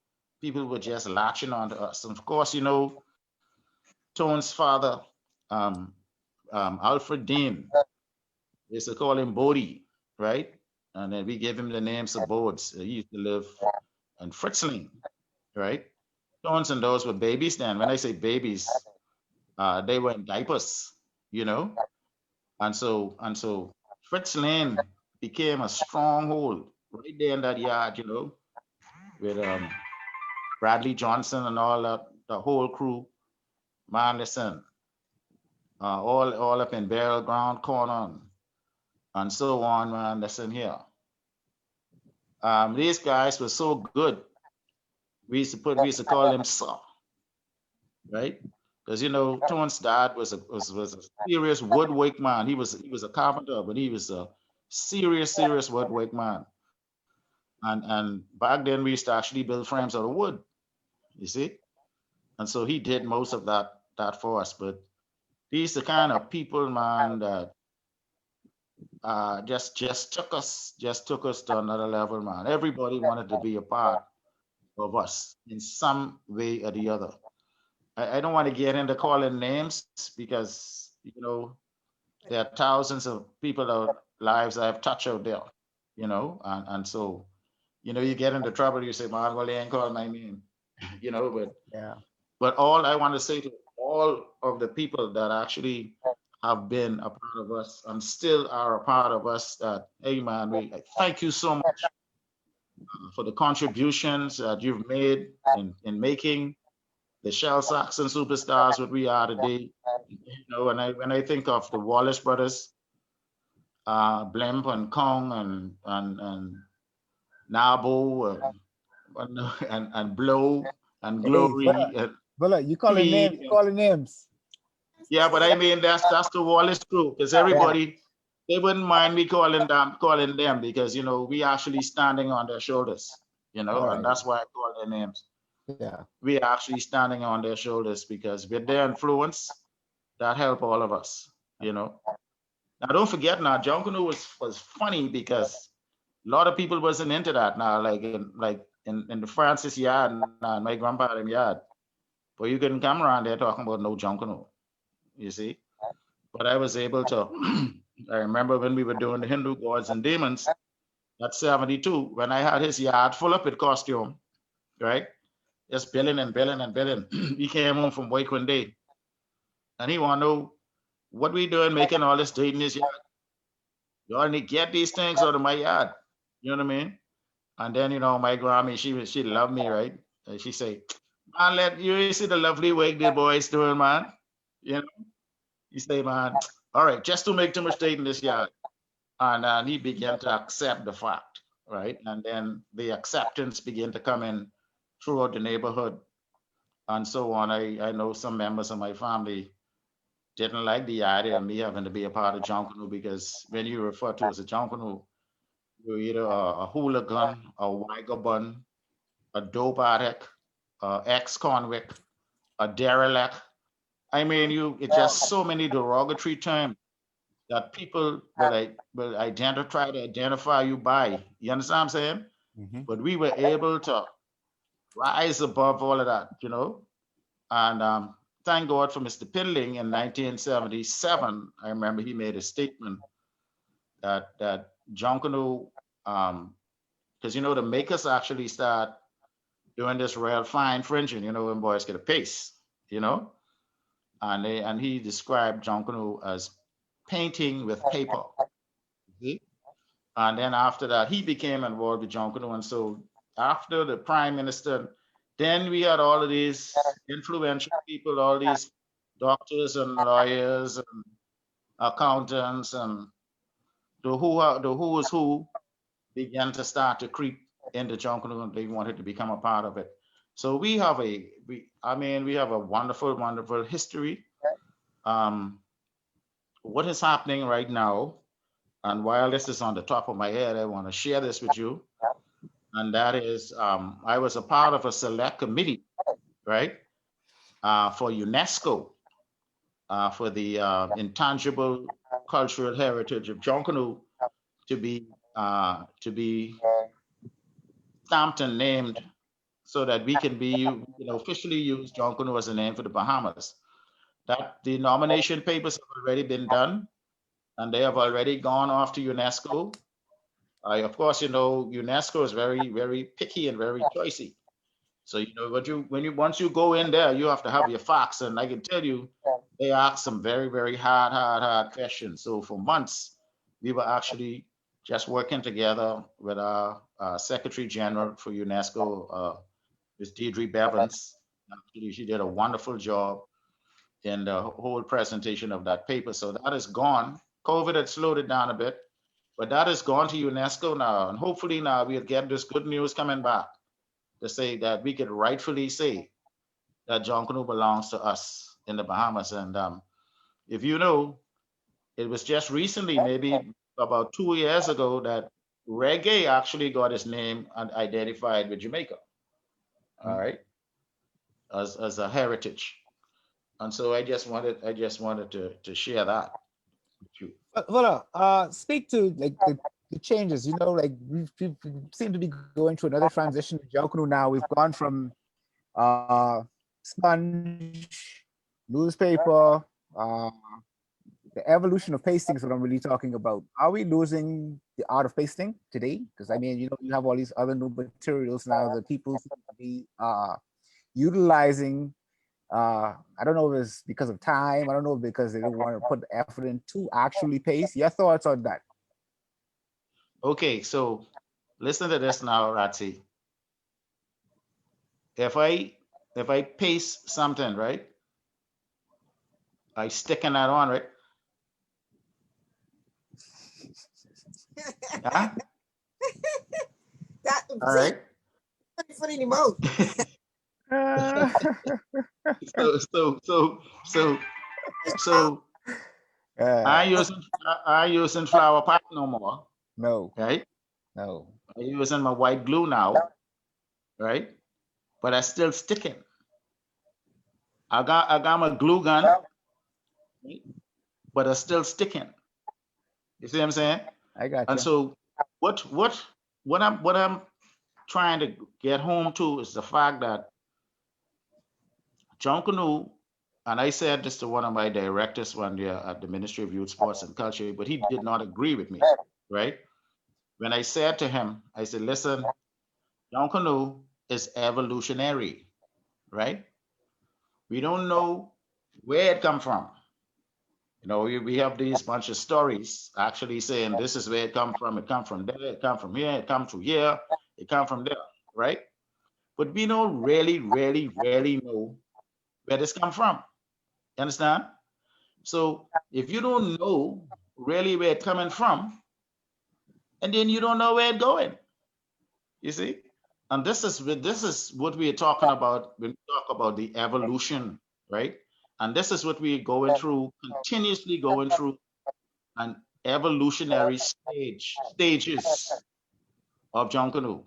people were just latching onto us. And of course, Tone's father, um, Alfred Dean, they used to call him Bodie, right? And then we gave him the name Sabodes. He used to live in Fritzling, right? Tones and those were babies then. When I say babies, they were in diapers, you know. And so Fritz Lane became a stronghold right there in that yard, with Bradley Johnson and all that, the whole crew. Man, listen, all up in Barrel Ground Corner and so on, man. Listen here. These guys were so good. We used to call them Saw, right? Because Tone's dad was a serious woodwork man. He was a carpenter, but he was a serious woodwork man. And back then we used to actually build frames out of wood, you see. And so he did most of that for us. But these the kind of people, man, that just took us to another level, man. Everybody wanted to be a part of us in some way or the other. I don't want to get into calling names because there are thousands of people that lives I've touched out there, and so you get into trouble, you say, man, well, they ain't called my name, but Yeah. all I want to say to all of the people that actually have been a part of us and still are a part of us, that, hey, man, we thank you so much for the contributions that you've made in making the Shell Saxon superstars what we are today. When I think of the Wallace brothers, Blimp and Kong and Nabo and Blow and Hey, Glory and Vola, you calling names? Tweed. You calling names? Yeah, but I mean that's the Wallace crew because Yeah. everybody they wouldn't mind me calling them because we actually standing on their shoulders, All and right. that's why I call their names. Yeah. We are actually standing on their shoulders because with their influence, that help all of us, you know. Now don't forget now, John Canoe was funny because a lot of people wasn't into that now, like in the Francis yard now, in my grandpa them yard. But you couldn't come around there talking about no John Canoe, you see. But I was able to I remember when we were doing the Hindu gods and demons at 72, when I had his yard full up with costume, right? Just billing and billing and billing. He came home from work one day and he want to know what we doing making all this dirt in his yard. Y'all need to get these things out of my yard. You know what I mean? And then my Grammy, she loved me, right? And she say, "Man, let you see the lovely work the boys doing, man." You know, you say, "Man, all right, just to make too much dirt in this yard." And he began to accept the fact, right? And then the acceptance began to come in throughout the neighborhood and so on. I know some members of my family didn't like the idea of me having to be a part of Junkanoo because when you refer to as a Junkanoo, you're either a hooligan, a vagabond, a dope addict, a ex-convict, a derelict. I mean, it's just so many derogatory terms that people will try to identify you by. You understand what I'm saying? Hmm. But we were able to rise above all of that, And thank God for Mr. Pindling in 1977. I remember he made a statement that Junkanoo, because the makers actually start doing this real fine fringing, when boys get a pace, you know, and he described Junkanoo as painting with paper. See? And then after that, he became involved with Junkanoo, and so after the prime minister, then we had all of these influential people, all these doctors and lawyers and accountants and the who is who began to start to creep into Junkanoo and they wanted to become a part of it. So we have a wonderful, wonderful history. Um, what is happening right now, and while this is on the top of my head, I want to share this with you. And that is, I was a part of a select committee, right, for UNESCO, for the intangible cultural heritage of Junkanoo to be stamped and named so that we can officially use Junkanoo as a name for the Bahamas. That the nomination papers have already been done and they have already gone off to UNESCO. Of course, UNESCO is very, very picky and very choosy. So once you go in there, you have to have your facts, and I can tell you, they ask some very, very hard questions. So for months, we were actually just working together with our Secretary General for UNESCO, Ms. Deirdre Bevins. Actually, she did a wonderful job in the whole presentation of that paper. So that is gone. COVID had slowed it down a bit, but that is gone to UNESCO now, and hopefully now we'll get this good news coming back to say that we could rightfully say that John Canoe belongs to us in the Bahamas. And if you know, it was just recently, maybe about 2 years ago, that reggae actually got its name and identified with Jamaica, all right, as a heritage. And so I just wanted to share that with you. Vola, speak to like the changes. Like we seem to be going through another transition in Jalkanu now. We've gone from uh, sponge, newspaper, the evolution of pasting is what I'm really talking about. Are we losing the art of pasting today? Because I mean, you have all these other new materials now that people seem to be utilizing. I don't know if it's because of time. I don't know because they don't want to put the effort in to actually paste. Your thoughts on that? Okay, so listen to this now, Ratsi. If I paste something, right? I sticking that on, right? Huh? That All see, right. foot in the mouth. Uh, So so so so so I uh, using I using flower pot no more, no, right? no. I using my white glue now, right? But I still sticking. I got my glue gun, right? But I still sticking. You see what I'm saying? I got And you. so what what I'm trying to get home to is the fact that John Canoe, and I said this to one of my directors one day at the Ministry of Youth, Sports and Culture, but he did not agree with me, right? When I said to him, I said, listen, John Canoe is evolutionary, right? We don't know where it come from. You know, we have these bunch of stories actually saying this is where it come from. It come from there. It come from here. It come to here. It come from there, right? But we don't really know where this come from. You understand? So if you don't know really where it's coming from, and then you don't know where it's going, you see? And this is what we are talking about when we talk about the evolution, right? And this is what we're going through, continuously going through an evolutionary stages of John Canoe.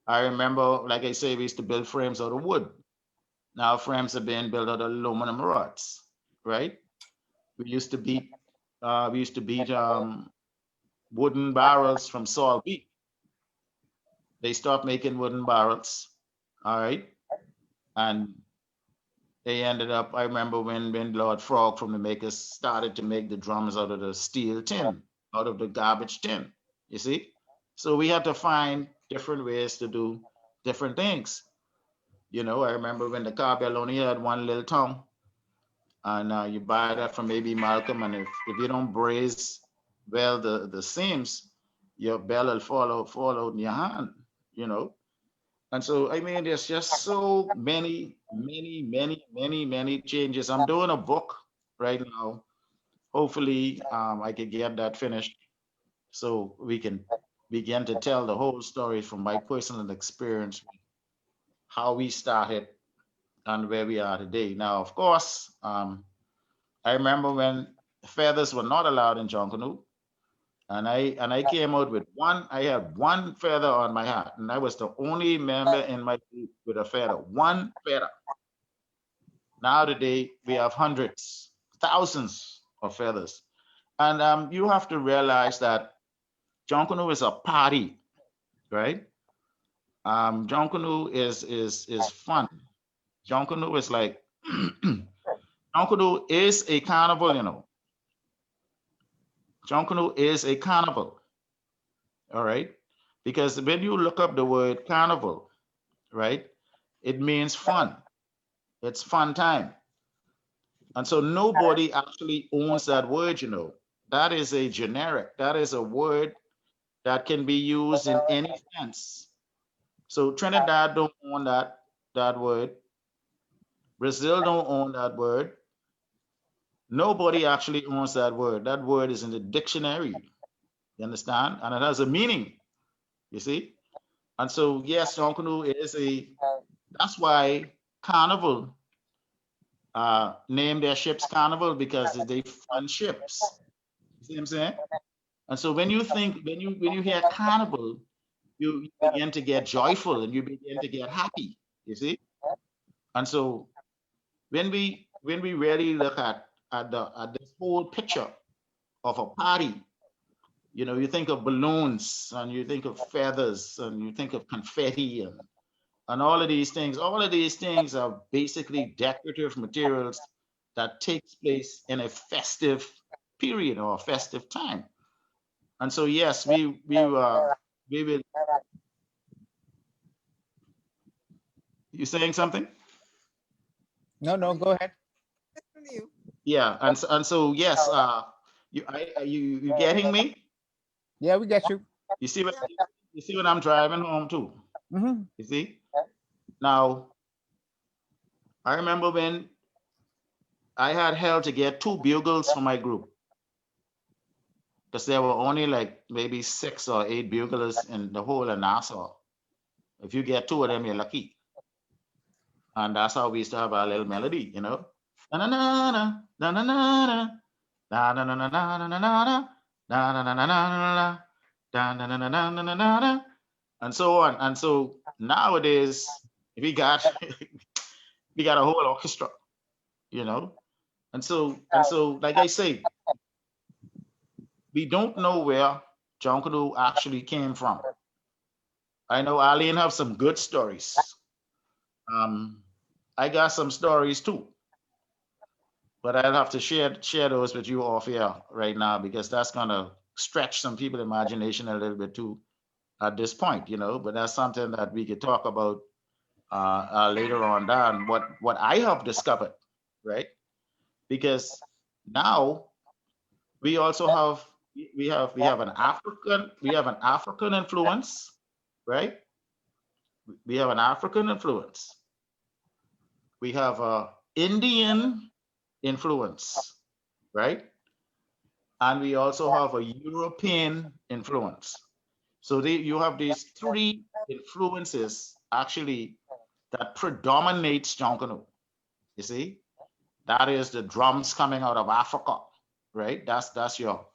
I remember, like I say, we used to build frames out of wood. Now frames are being built out of aluminum rods, right? We used to beat wooden barrels from Saul Beach. They stopped making wooden barrels, all right, and they ended up. I remember when Lord Frog from the Makers started to make the drums out of the steel tin, out of the garbage tin. You see, so we had to find different ways to do different things. You know, I remember when the cowbell only had one little tongue, and you buy that from maybe Malcolm, and if you don't braise well the seams, your bell will fall out in your hand. You know, and so I mean, there's just so many changes. I'm doing a book right now. Hopefully, I can get that finished so we can begin to tell the whole story from my personal experience, how we started and where we are today. Now, of course, I remember when feathers were not allowed in Jonkanu, and I came out with one. I had one feather on my hat, and I was the only member in my group with a feather, one feather. Now today we have hundreds, thousands of feathers, and you have to realize that Jonkanu is a party, right? Jonkanu is fun. Jonkanu is like Jonkanu is a carnival, you know. Jonkanu is a carnival, all right? Because when you look up the word carnival, right, it means fun. It's fun time. And so nobody actually owns that word, you know. That is a generic, that is a word that can be used in any sense. So Trinidad don't own that word. Brazil don't own that word. Nobody actually owns that word. That word is in the dictionary. You understand? And it has a meaning, you see? And so, yes, Jonkunu is that's why Carnival named their ships Carnival because they fun ships. You see what I'm saying? And so when you hear Carnival, you begin to get joyful and you begin to get happy, you see? And so when we really look at this whole picture of a party, you know, you think of balloons and you think of feathers and you think of confetti and all of these things. All of these things are basically decorative materials that takes place in a festive period or a festive time. And so yes, we will. You saying something? No, no, go ahead. You. Yeah, and so yes, you getting me? Yeah, we got you. You see what Yeah. you see what I'm driving home to? Hmm. You see? Now, I remember when I had hell to get two bugles for my group. because there were only like maybe 6 or 8 buglers in the whole of Nassau. If you get 2 of them, you're lucky. And that's how we used to have our little melody, you know. Na-na-na-na, na-na-na-na, na-na-na-na-na-na-na-na, na-na-na-na-na-na-na, na-na-na-na-na-na-na, and so on. And so nowadays we got we got a whole orchestra, you know. And so like I say, we don't know where Jonkodoo actually came from. I know Arlene have some good stories. I got some stories too, but I'll have to share those with you off here right now because that's gonna stretch some people's imagination a little bit too at this point, you know. But that's something that we could talk about later on down. What I have discovered, right? Because now we also have we have an African influence, right? We have an African influence. We have a Indian influence, right? And we also have a European influence. So you have these 3 influences actually that predominates Jonkodoo. You see, that is the drums coming out of Africa, right? That's your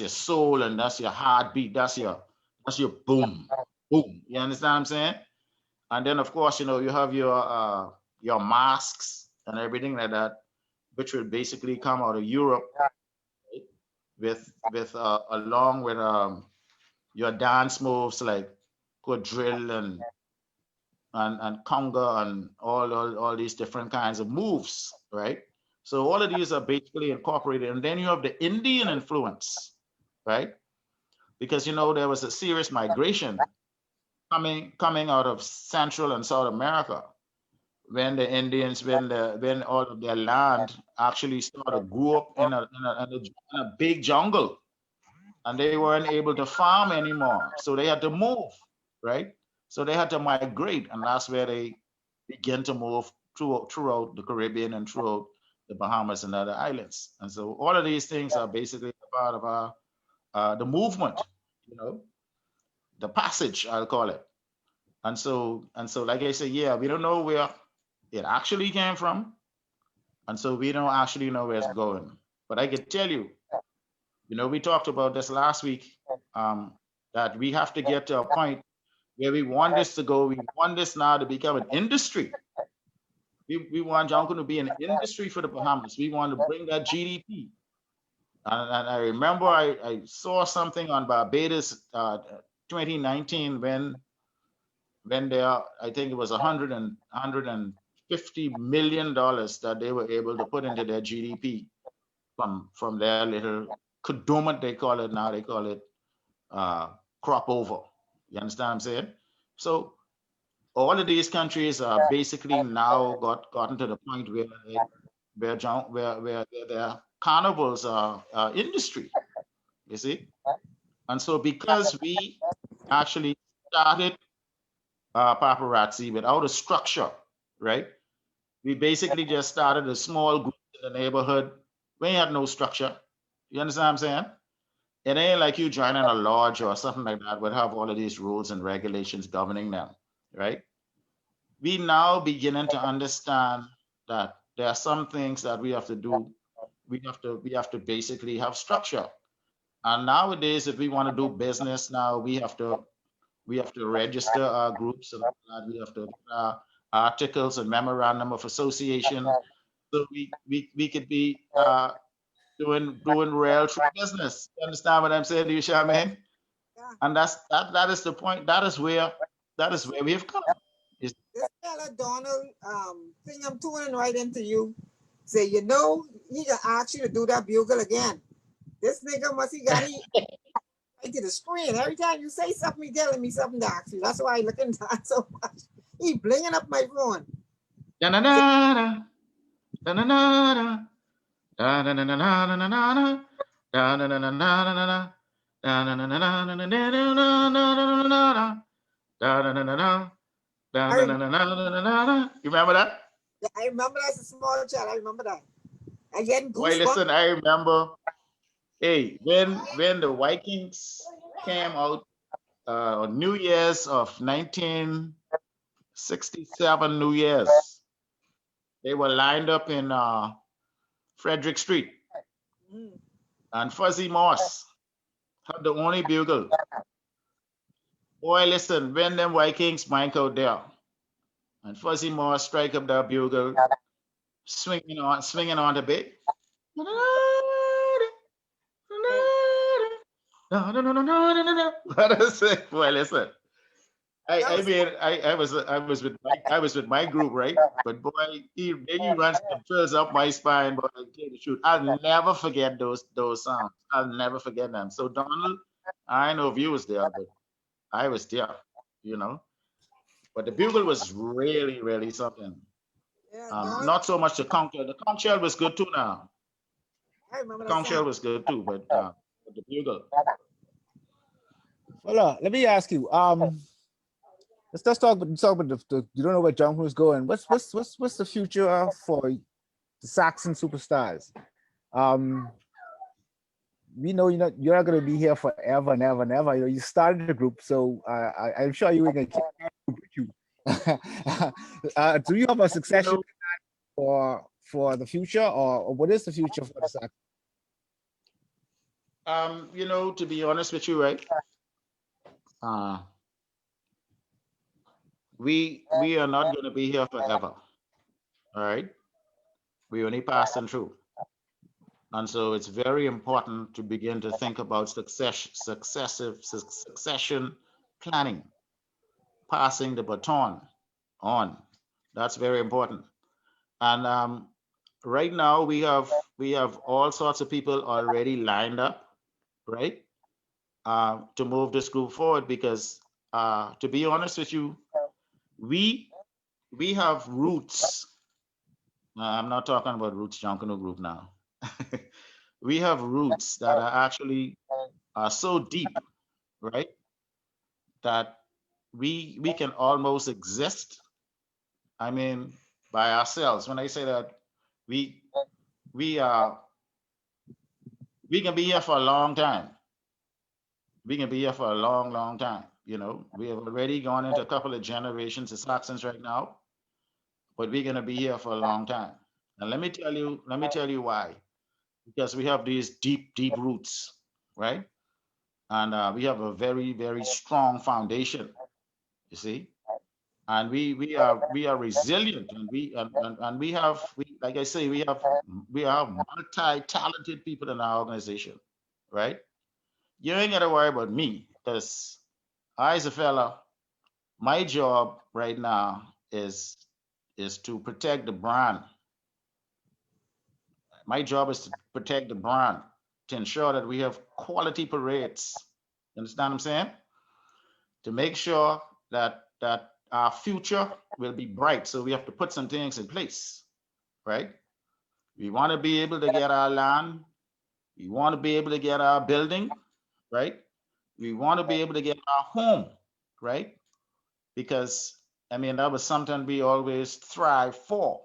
soul and that's your heartbeat. That's your boom, boom. You understand what I'm saying? And then of course, you know, you have your masks and everything like that, which will basically come out of Europe, right? With along with your dance moves like quadrille and conga and all these different kinds of moves, right? So all of these are basically incorporated. And then you have the Indian influence, right? Because you know there was a serious migration coming out of Central and South America when the Indians, when all of their land actually started grew up in a big jungle, and they weren't able to farm anymore, so they had to move, right? So they had to migrate, and that's where they began to move throughout the Caribbean and throughout the Bahamas and other islands. And so all of these things are basically a part of our the movement, you know, the passage, I'll call it. And so, like I say, yeah, we don't know where it actually came from, and so we don't actually know where it's going. But I can tell you, you know, we talked about this last week, that we have to get to a point where we want this to go. We want this now to become an industry. We want Jonko to be an industry for the Bahamas. We want to bring that GDP. And I remember I saw something on Barbados 2019 when there, I think it was 150 million dollars that they were able to put into their GDP from their little Kudumut, they call it now. They call it crop over. You understand what I'm saying? So all of these countries are basically now gotten to the point where their carnivals are industry. You see, and so because we actually started paparazzi without a structure, right? We basically just started a small group in the neighborhood. We had no structure. You understand what I'm saying? It ain't like you joining a lodge or something like that would have all of these rules and regulations governing them, right? We now beginning to understand that there are some things that we have to do. We have to basically have structure. And nowadays, if we want to do business now, we have to register our groups and all that. We have to articles and memorandum of association. So we could be doing real true business. You understand what I'm saying to you, Charmaine? Yeah. And that is the point. That is where we have come. Is This fella Donald, thing I'm tuning right into you. Say, you know, he gonna ask you to do that bugle again. This nigga must he got he right to the screen. Every time you say something, he telling me something to ask you. That's why I looking down so much. He blinging up my phone. da na na na da na na na da na na na na na na na da na na na na na na da na na na na na na na da na na na na da na na na na na na. You remember that? I remember that as a small child. I remember that. I getting Boy, goosebumps. listen, I remember Hey, when the Vikings came out on New Year's of 1967, New Year's, they were lined up in Frederick Street, Mm. and Fuzzy Moss had the only bugle. Boy, listen, when them Vikings mic out there, and Fuzzy Moss strike up that bugle, swinging on the beat. Right. No, no, no, no, no, no, no, no. What is it? Boy, listen. That I was mean, I was with my group, right? But boy, he runs some chills up my spine, but I tell you the truth, I'll never forget those sounds. I'll never forget them. So Donald, I know if you was there, but I was there, you know. But the bugle was really, really something. yeah. Dog. Not so much the conch shell. The conch shell was good too now. I remember The that conch shell song. was good too, but the bugle. Vola, let me ask you. Let's talk about the you don't know where John was going. What's the future for the Saxon superstars? Um, we know you're not going to be here forever and ever and ever. You know, you started the group, so I'm sure you ain't going to keep the group with you. Do you have a You succession know, for the future, or what is the future for the Saxon? to be honest with you, right? Uh, we are not going to be here forever. All right, we only passing through, and so it's very important to begin to think about succession planning, passing the baton on. That's very important. And right now we have all sorts of people already lined up, right, to move this group forward because to be honest with you, we we have roots. I'm not talking about Roots Junkanoo Group now. We have roots that are actually so deep, right, that we can almost exist. I mean, by ourselves. When I say that, we we uh we can be here for a long time. We can be here for a long, long time. We have already gone into a couple of generations of Saxons right now, but we're gonna be here for a long time. And let me tell you why. Because we have these deep, deep roots, right? And we have a very, very strong foundation. You see, and we are resilient, and we like I say, we have multi-talented people in our organization, right? You ain't gotta worry about me because I, as a fella, my job right now is to protect the brand. My job is to protect the brand, to ensure that we have quality parades. You understand what I'm saying? To make sure that our future will be bright. So we have to put some things in place, right? We want to be able to get our land. We want to be able to get our building, right? We want to be able to get our home, right? Because I mean that was something we always thrive for.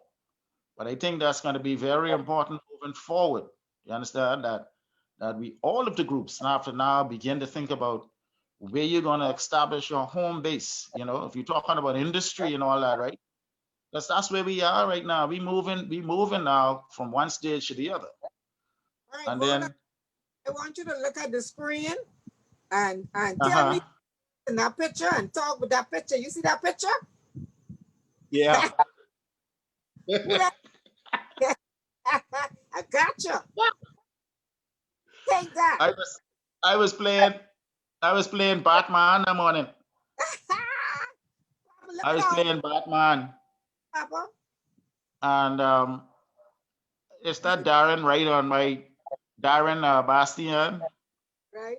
But I think that's going to be very important moving forward. You understand that we all of the groups now after now begin to think about where you're going to establish your home base. If you're talking about industry and all that, right? That's where we are right now. We moving now from one stage to the other. All right, And Vola, then I want you to look at the screen and tell me uh-huh. in that picture and talk with that picture. You see that picture? Yeah. Who that? I gotcha. Take that. I was I was playing Batman that morning. Papa, look I at was how playing Batman, Papa. and it's that Darren right on my Darren Bastian. Right?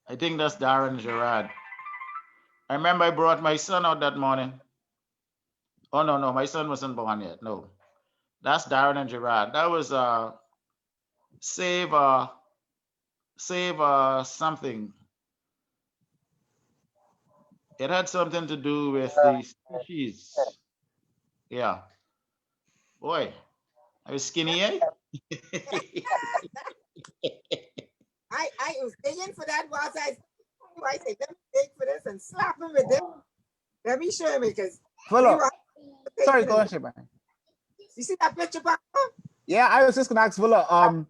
I think that's Darren Gerard. I remember I brought my son out that morning. Oh no, no, my son wasn't born yet. No, that's Darren and Gerard. That was save save something. It had something to do with the species. Yeah, boy, I was skinny, eh? I was digging for that whilst I said, let me dig for this and slap him with this. Let me show him because we Vola, were sorry, taking go it. ahead, man. You see that picture, Papa? Yeah, I was just gonna ask Vola.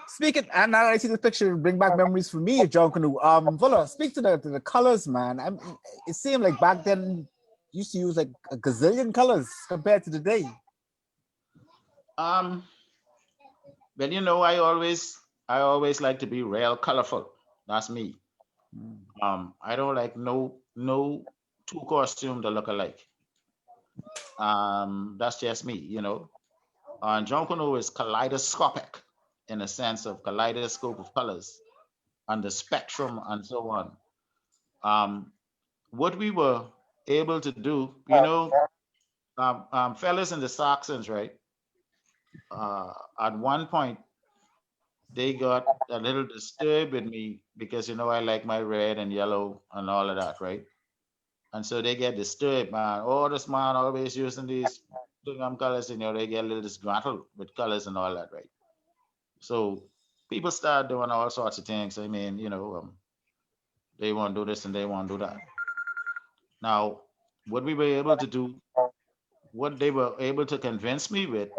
Speaking, and now that I see this picture, bring back memories for me of John Canoe. Vola, speak to the colors, man. It seemed like back then you used to use like a gazillion colors compared to today. Um, well, I always like to be real colorful. That's me. I don't like no two costumes that look alike. That's just me. And Junkanoo is kaleidoscopic in a sense of kaleidoscope of colors and the spectrum and so on. Um, what we were able to do, fellas in the Saxons, right? At one point, they got a little disturbed with me because I like my red and yellow and all of that, right? And so they get disturbed, man. Oh, this man always using these colors, they get a little disgruntled with colors and all that, right? So people start doing all sorts of things. They want to do this and they want to do that. Now, what we were able to do, what they were able to convince me with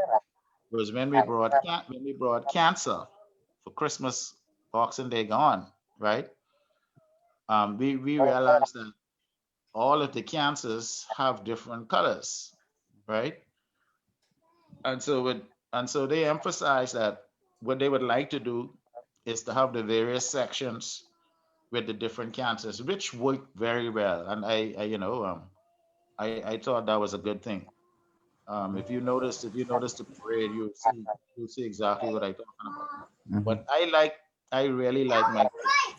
was when we brought cancer for Christmas, Boxing Day gone, right? We realized that all of the cancers have different colors, right? And so they emphasize that what they would like to do is to have the various sections with the different cancers, which worked very well. And I thought that was a good thing. If you notice the parade, you'll see exactly what I'm talking about. Mhm. But I really like my colors.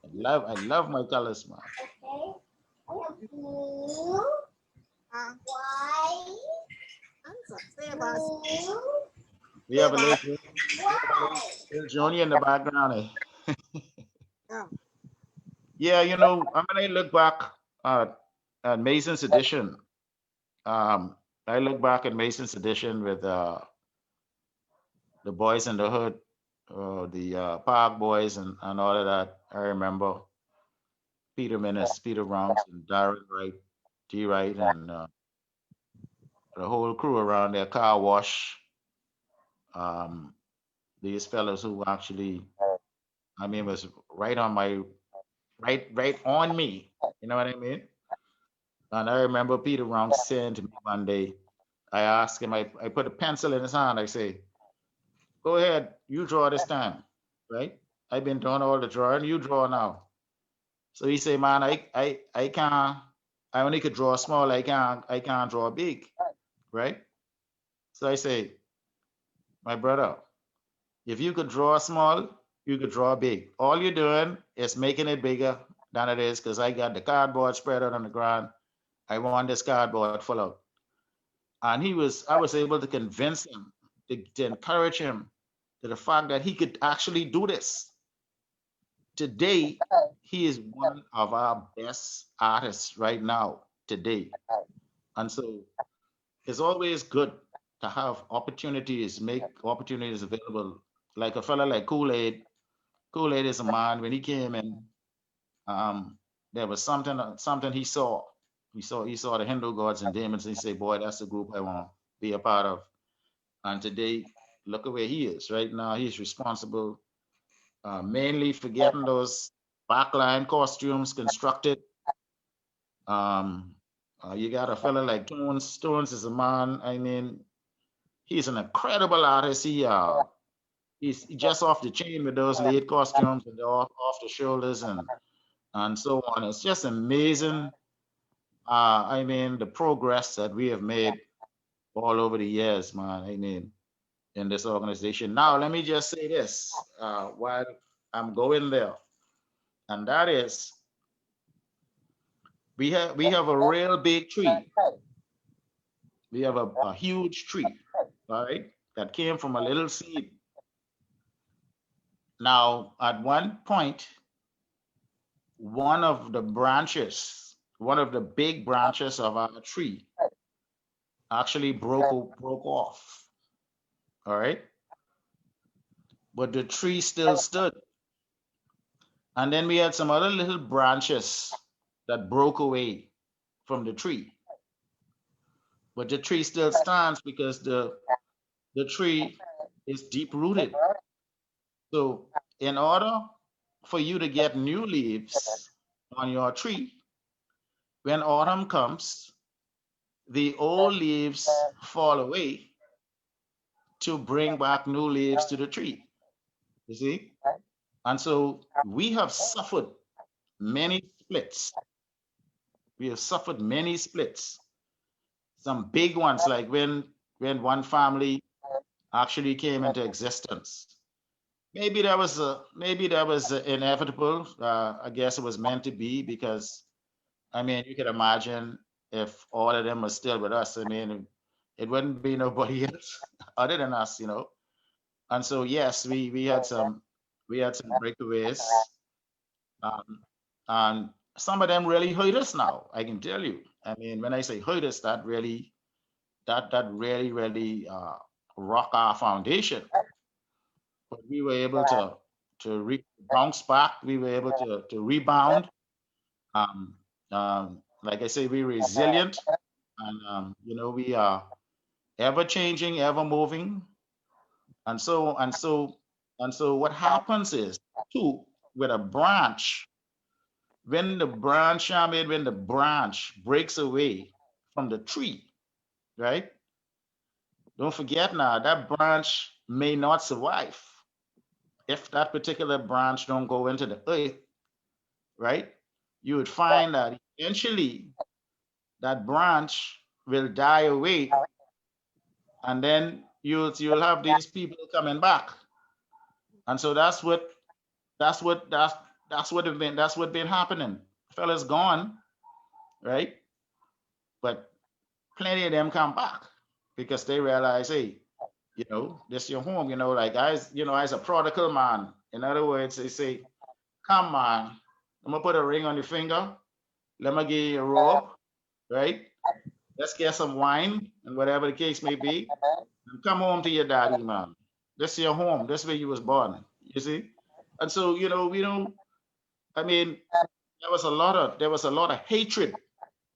I love my colors, man. Uh, answer. Say about We say have a about little Johnny in the background. yeah. Yeah, I look back at, at Mason's edition. Um, I look back at Mason's edition with the boys in the hood, the Park boys, and all of that. I remember Peter Menace, Peter Bronx, and Darren Wright, T. Wright, and the whole crew around there, car wash. Um, these fellows who actually, was right on me. You know what I mean? And I remember Peter Bronx saying to me one day, I asked him, I put a pencil in his hand. I say, go ahead, you draw this time, right? I've been doing all the drawing, you draw now. So he say, man, I can't, I only could draw small, I can't draw big, right? So I say, my brother, if you could draw small, you could draw big. All you're doing is making it bigger than it is because I got the cardboard spread out on the ground. I want this cardboard full of. And I was able to convince him, to encourage him to the fact that he could actually do this. Today, he is one of our best artists right now, today. And so it's always good to have opportunities, make opportunities available. Like a fella like Kool-Aid. Kool-Aid is a man, when he came in, um, there was something he saw. He saw the Hindu gods and demons, and he said, boy, that's the group I want to be a part of. And today, look at where he is. Right now, he's responsible mainly for getting those backline costumes constructed. Um, you got a fella like Tones. Stones is a man. He's an incredible artist. He's just off the chain with those lead costumes and off the shoulders and so on. It's just amazing. The progress that we have made all over the years, man. In this organization. Now, let me just say this while I'm going there, and that is we have a real big tree. We have a huge tree, all right, that came from a little seed. Now, at one point, one of the big branches of our tree actually broke off. all right? But the tree still stood. And then we had some other little branches that broke away from the tree. But the tree still stands because the tree is deep rooted. So in order for you to get new leaves on your tree, when autumn comes, the old leaves fall away to bring back new leaves to the tree. You see? And so we have suffered many splits. We have suffered many splits. Some big ones, like when one family actually came into existence. Maybe that was inevitable. I guess it was meant to be because I mean you could imagine if all of them were still with us. I mean it wouldn't be nobody else other than us, you know. And so yes, we had some breakaways, um, and some of them really hurt us now. I can tell you. I mean, when I say hurt us, that really rock our foundation. But we were able bounce back. We were able to rebound. Um, like I say, we're resilient, and you know we are ever changing, ever moving, and so what happens is too with a branch when the branch breaks away from the tree, right? Don't forget now that branch may not survive if that particular branch don't go into the earth, right? You would find that eventually that branch will die away, and then you'll have these people coming back, and so that's what that's that's what been happening. Fellas gone, right? But plenty of them come back because they realize, hey, you know, this your home. You know, like as a prodigal man. In other words, they say, come on, I'm gonna put a ring on your finger. Let me give you a robe, right? Let's get some wine and whatever the case may be, and come home to your daddy, man. This is your home. This is where you was born. You see, and so you know, we don't. I mean, there was a lot of hatred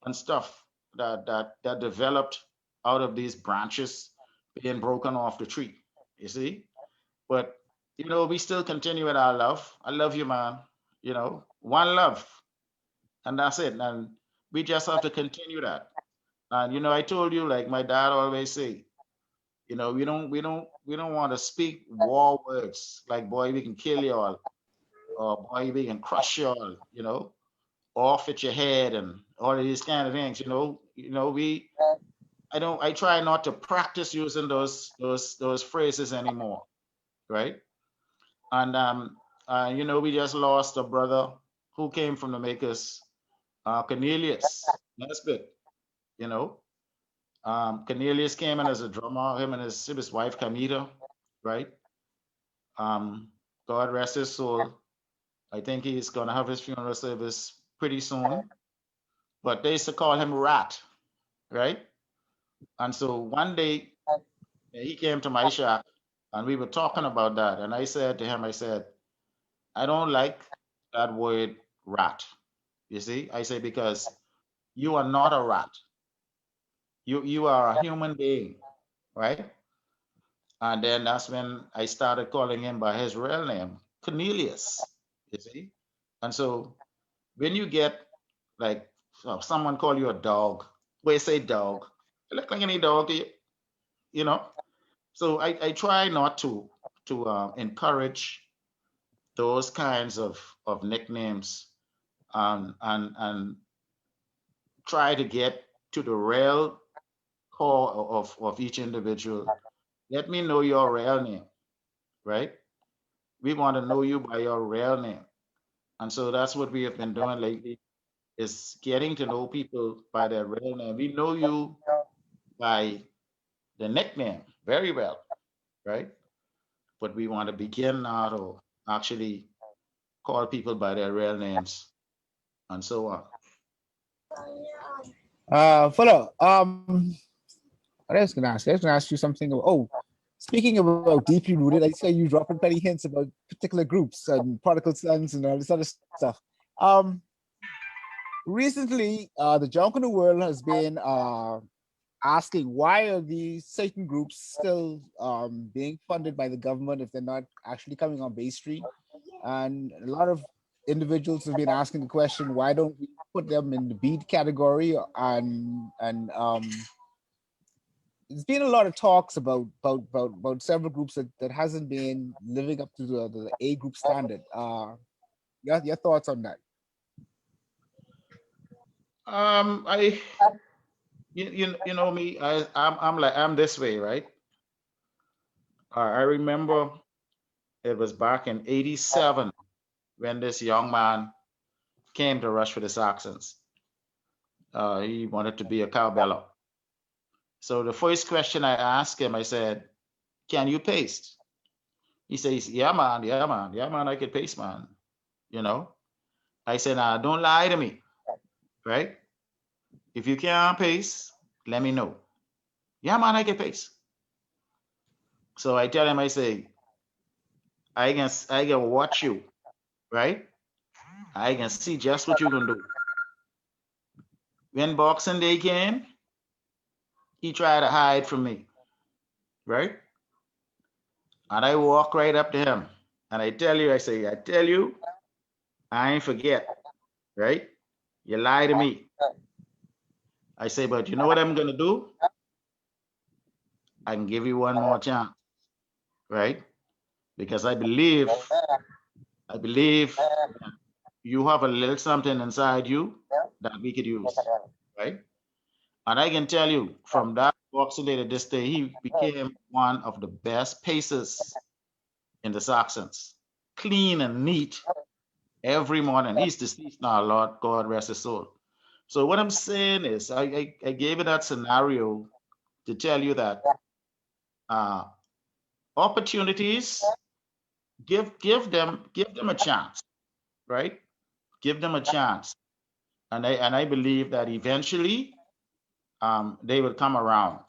and stuff that developed out of these branches being broken off the tree. You see, but you know, we still continue with our love. I love you, man. You know, one love, and that's it. And we just have to continue that. And you know, I told you, like my dad always say, you know, we don't want to speak war words like boy, we can kill you all, or boy, we can crush you all, you know, off at your head and all of these kind of things, you know, I try not to practice using those phrases anymore, right? And you know, we just lost a brother who came from the makers, Cornelius Nesbitt, you know. Cornelius came in as a drummer, him and his wife Kamita, right? Um, God rest his soul. I think he's gonna have his funeral service pretty soon. But they used to call him Rat, right? And so one day he came to my shack and we were talking about that. And I said to him, I said, I don't like that word rat. You see, I say, because you are not a rat. You are a human being, right? And then that's when I started calling him by his real name, Cornelius. You see? And so when you get like someone call you a dog, we say dog. You look like any dog, you know? So I try not to encourage those kinds of nicknames, and try to get to the real core of each individual. Let me know your real name, right? We want to know you by your real name. And so that's what we have been doing lately, is getting to know people by their real name. We know you by the nickname very well, right? But we want to begin now to actually call people by their real names and so on. Vola, what else can I ask? I was gonna ask you something. Oh, Speaking about deeply rooted, I saw you dropping petty hints about particular groups and prodigal sons and all this other stuff. Um, Recently, the junk in the world has been asking why are these certain groups still being funded by the government if they're not actually coming on Bay Street? And a lot of individuals have been asking the question, why don't we put them in the beat category? And there's been a lot of talks about several groups that hasn't been living up to the A group standard. Your thoughts on that? I you know me, I'm this way, right? I remember it was back in '87 when this young man came to rush for the Saxons. He wanted to be a cowbeller. So the first question I asked him, I said, "Can you paste?" He says, "Yeah, man, yeah, man, yeah, man, I can paste, man." You know, I said, "Don't lie to me, right? If you can't paste, let me know." Yeah, man, I can paste. So I tell him, I say, I can watch you, right? I can see just what you're gonna do. When Boxing Day came, he tried to hide from me, right? And I walk right up to him and I tell you, I say, I tell you, I ain't forget, right? You lie to me. I say, but you know what I'm gonna do? I can give you one more chance, right? Because I believe you have a little something inside you that we could use, right? And I can tell you from that Boxing Day to this day, he became one of the best pacers in the Saxons. Clean and neat every morning. He's deceased now, Lord God rest his soul. So what I'm saying is, I gave you that scenario to tell you that uh, opportunities, give them a chance, right? Give them a chance, and I believe that eventually they will come around.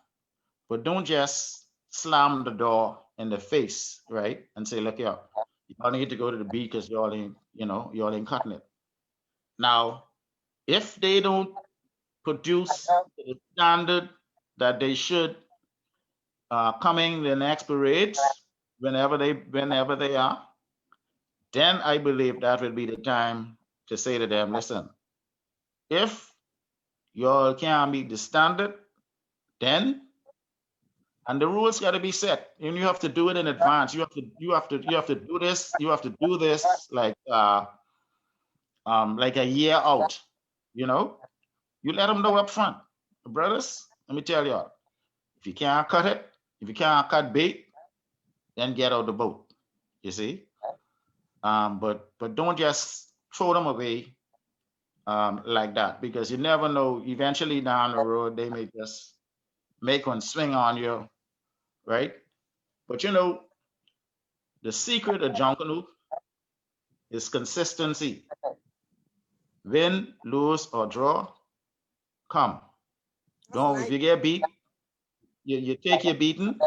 But don't just slam the door in the face, right? And say, look here, y'all need to go to the beat because y'all ain't cutting it. Now, if they don't produce the standard that they should coming the next parades, whenever they are, then I believe that will be the time to say to them, listen, if y'all can't meet the standard, then and the rules got to be set, and you have to do it in advance. You have to do this. You have to do this like a year out. You know, you let them know up front, brothers. Let me tell you, if you can't cut it, if you can't cut bait, then get out the boat. You see, but don't just throw them away like that, because you never know. Eventually down the road, they may just make one swing on you, right? But the secret of Junkanoo is consistency. Win, lose, or draw, come. That's Don't if right. you get beat, you take your beating,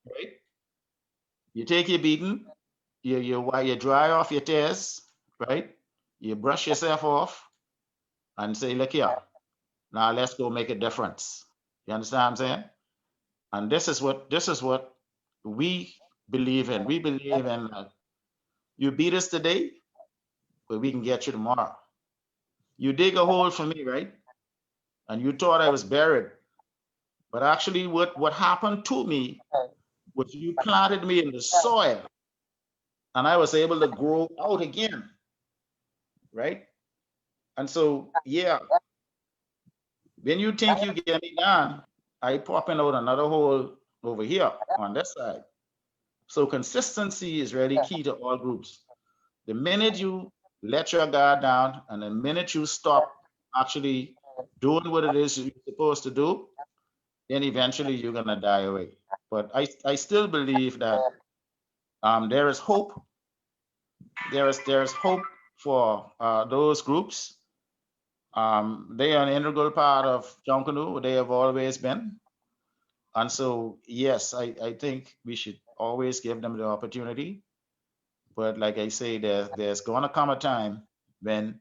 right? You take your beating, while you dry off your tears, right? You brush yourself off and say, look here, now let's go make a difference. You understand what I'm saying? And this is what we believe in. We believe in you beat us today, but we can get you tomorrow. You dig a hole for me, right? And you thought I was buried. But actually, what happened to me was you planted me in the soil and I was able to grow out again, right? And so, yeah, when you think you get me down, I popping out another hole over here on this side. So consistency is really key to all groups. The minute you let your guard down and the minute you stop actually doing what it is you're supposed to do, then eventually you're gonna die away. But I still believe that there is hope. There is hope for those groups. They are an integral part of Jonkanu. They have always been. And so, yes, I think we should always give them the opportunity. But like I say, there's going to come a time when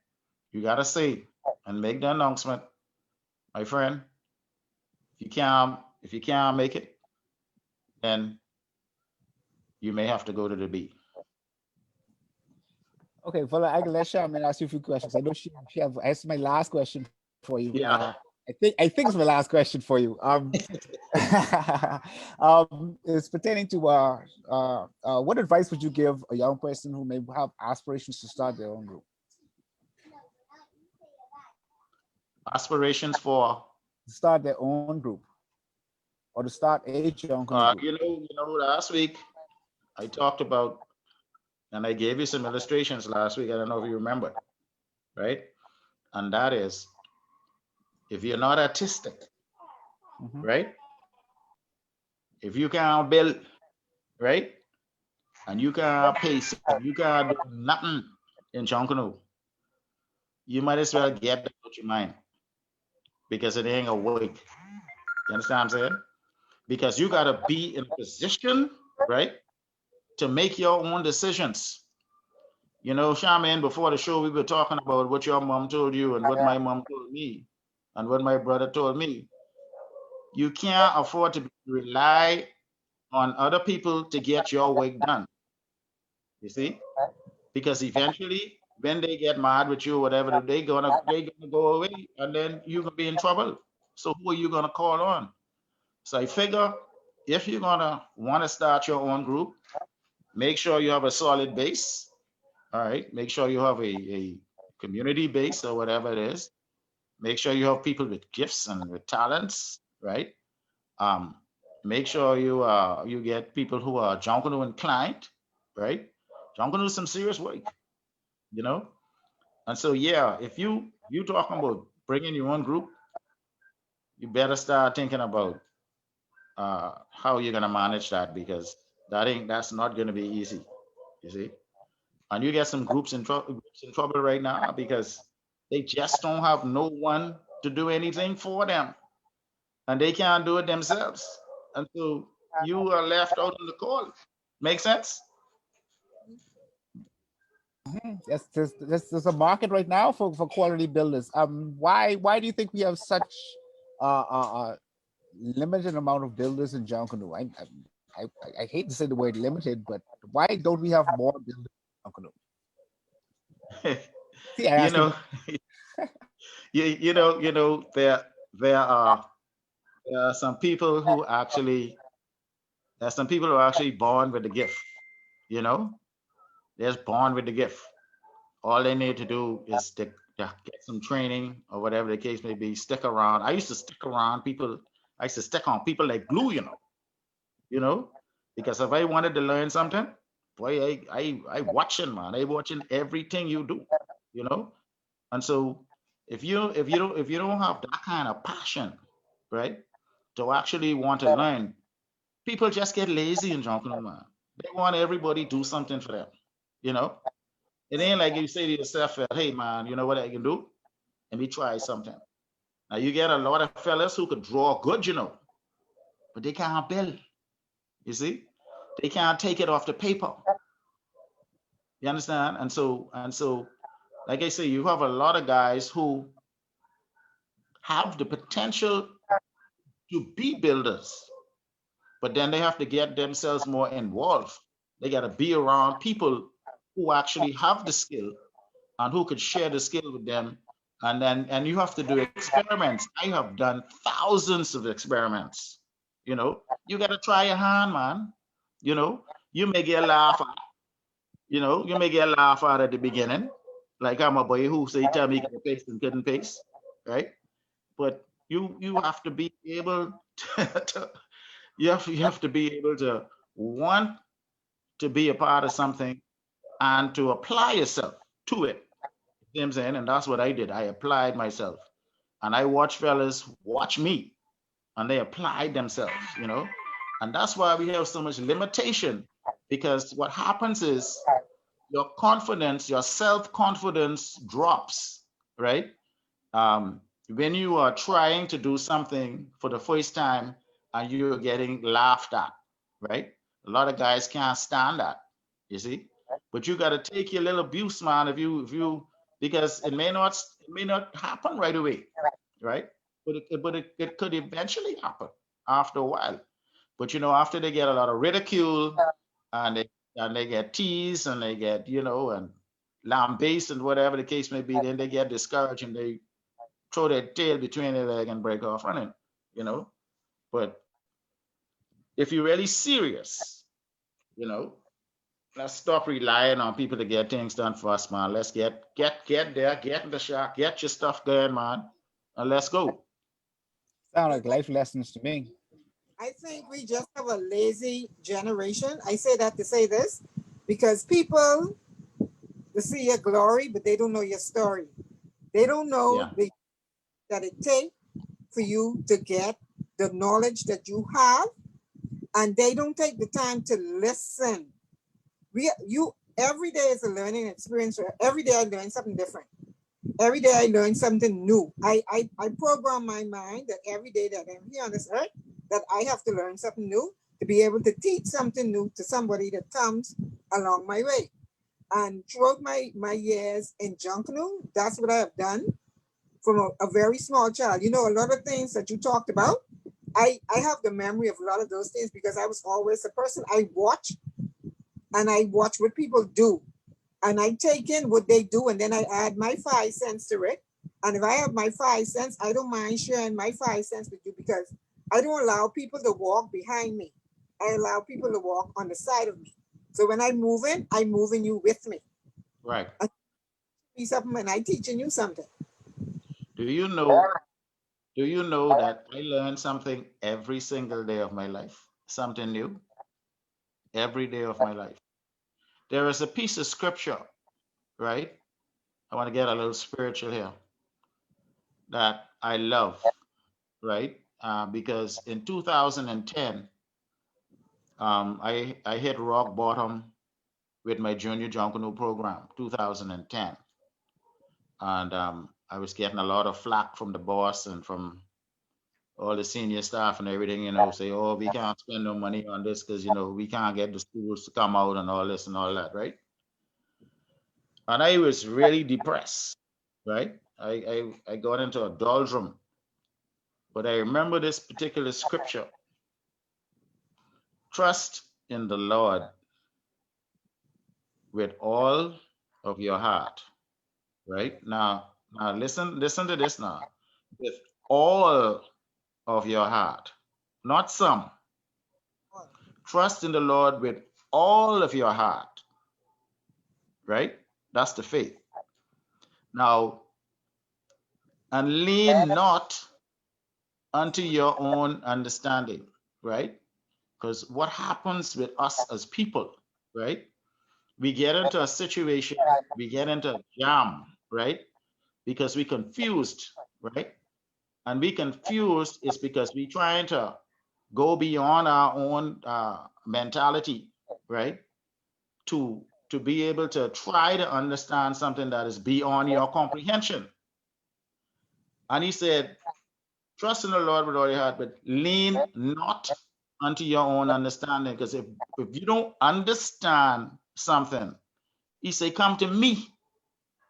you got to say and make the announcement, my friend, if you can't make it, then you may have to go to the B. Okay, Vola, I can let Charmaine ask you a few questions. I know she have asked my last question for you. Yeah. I think it's my last question for you. It's pertaining to what advice would you give a young person who may have aspirations to start their own group? Aspirations for, To start their own group or to start a Junkanoo group. last week I talked about, and I gave you some illustrations last week. I don't know if you remember, right? And that is, if you're not artistic, right? If you can't build, right? And you can't pace, you can't do nothing in Junkanoo, you might as well get that out your mind because it ain't gonna work. You understand what I'm saying? Because you gotta be in a position, right, to make your own decisions. You know, Charmaine, before the show, we were talking about what your mom told you and what my mom told me and what my brother told me. You can't afford to rely on other people to get your work done. You see? Because eventually, when they get mad with you, whatever, they gonna go away, and then you're gonna be in trouble. So who are you gonna call on? So I figure if you're gonna want to start your own group, make sure you have a solid base. All right. Make sure you have a community base or whatever it is. Make sure you have people with gifts and with talents, right? Um, Make sure you get people who are Junkanoo inclined, right? Junkanoo is some serious work, you know. And so yeah, if you talking about bringing your own group, you better start thinking about how you're gonna manage that because that's not gonna be easy, you see. And you get some groups in trouble right now because they just don't have no one to do anything for them, and they can't do it themselves, and so you are left out in the cold. Make sense? Yes, there's a market right now for quality builders. Why do you think we have such limited amount of builders in Junkanoo? I hate to say the word limited, but why don't we have more builders in Junkanoo? See, I you asked you. know, there are some people who actually there's some people who are actually born with the gift. You know, they're just born with the gift. All they need to do is to get some training or whatever the case may be. Stick around. I used to stick around people. I used to stick on people like glue. You know, because if I wanted to learn something, boy, I watching, man. I watching everything you do. You know, and so if you don't have that kind of passion, right, to actually want to learn, people just get lazy in Junkanoo, man. They want everybody to do something for them. You know, it ain't like you say to yourself, "Hey, man, you know what I can do? Let me try something." Now you get a lot of fellas who could draw good, but they can't build. You see, they can't take it off the paper. You understand? And so, like I say, you have a lot of guys who have the potential to be builders, but then they have to get themselves more involved. They got to be around people who actually have the skill and who could share the skill with them. And you have to do experiments. I have done thousands of experiments. You got to try your hand, man. You know, you may get laugh at, you may get laugh at the beginning. Like I'm a boy who say, tell me can paste and couldn't paste, right? But you have to be able to you have to be able to want to be a part of something and to apply yourself to it. You know what I'm saying? And that's what I did. I applied myself. And I watch fellas watch me and they applied themselves. And that's why we have so much limitation because what happens is your confidence, your self-confidence drops, right? When you are trying to do something for the first time and you're getting laughed at, right? A lot of guys can't stand that, you see. But you got to take your little abuse, man. If you because it may not happen right away, right? But it could eventually happen after a while. But after they get a lot of ridicule and they get teased and they get and lambasted and whatever the case may be, then they get discouraged and they throw their tail between their leg and break off running, you know. But if you're really serious, you know, let's stop relying on people to get things done for us, man. Let's get there, get in the shop, get your stuff going, man, and let's go. Sound like life lessons to me. I think we just have a lazy generation. I say that to say this because people they see your glory, but they don't know your story. They don't know Yeah, that it takes for you to get the knowledge that you have, and they don't take the time to listen. You every day is a learning experience. Every day I learn something different. Every day I learn something new. I program my mind that every day that I'm here on this earth, that I have to learn something new to be able to teach something new to somebody that comes along my way. And throughout my years in Junkanoo, that's what I have done from a very small child. You know, a lot of things that you talked about, I have the memory of a lot of those things because I was always a person. I watch and I watch what people do and I take in what they do and then I add my 5 cents to it. And if I have my 5 cents, I don't mind sharing my 5 cents with you because I don't allow people to walk behind me. I allow people to walk on the side of me. So when I'm moving you with me. right. I teach something and I teaching you something. Do you know? Do you know that I learn something every single day of my life? Something new every day of my life. There is a piece of scripture, right? I want to get a little spiritual here that I love, right? Because in 2010, I hit rock bottom with my junior Junkanoo program, 2010. And I was getting a lot of flack from the boss and from all the senior staff and everything, say, oh, we can't spend no money on this because, we can't get the schools to come out and all this and all that, right? And I was really depressed, right? I got into a doldrum. But I remember this particular scripture: trust in the Lord with all of your heart, right? Now listen to this now. With all of your heart, not some. Trust in the Lord with all of your heart, right? That's the faith. Now, and lean not unto your own understanding, right? Because what happens with us as people, right? We get into a situation, we get into a jam, right? Because we confused, right? And we confused is because we trying to go beyond our own mentality, right? To be able to try to understand something that is beyond your comprehension. And he said, trust in the Lord with all your heart, but lean not unto your own understanding. Because if you don't understand something, he said, come to me,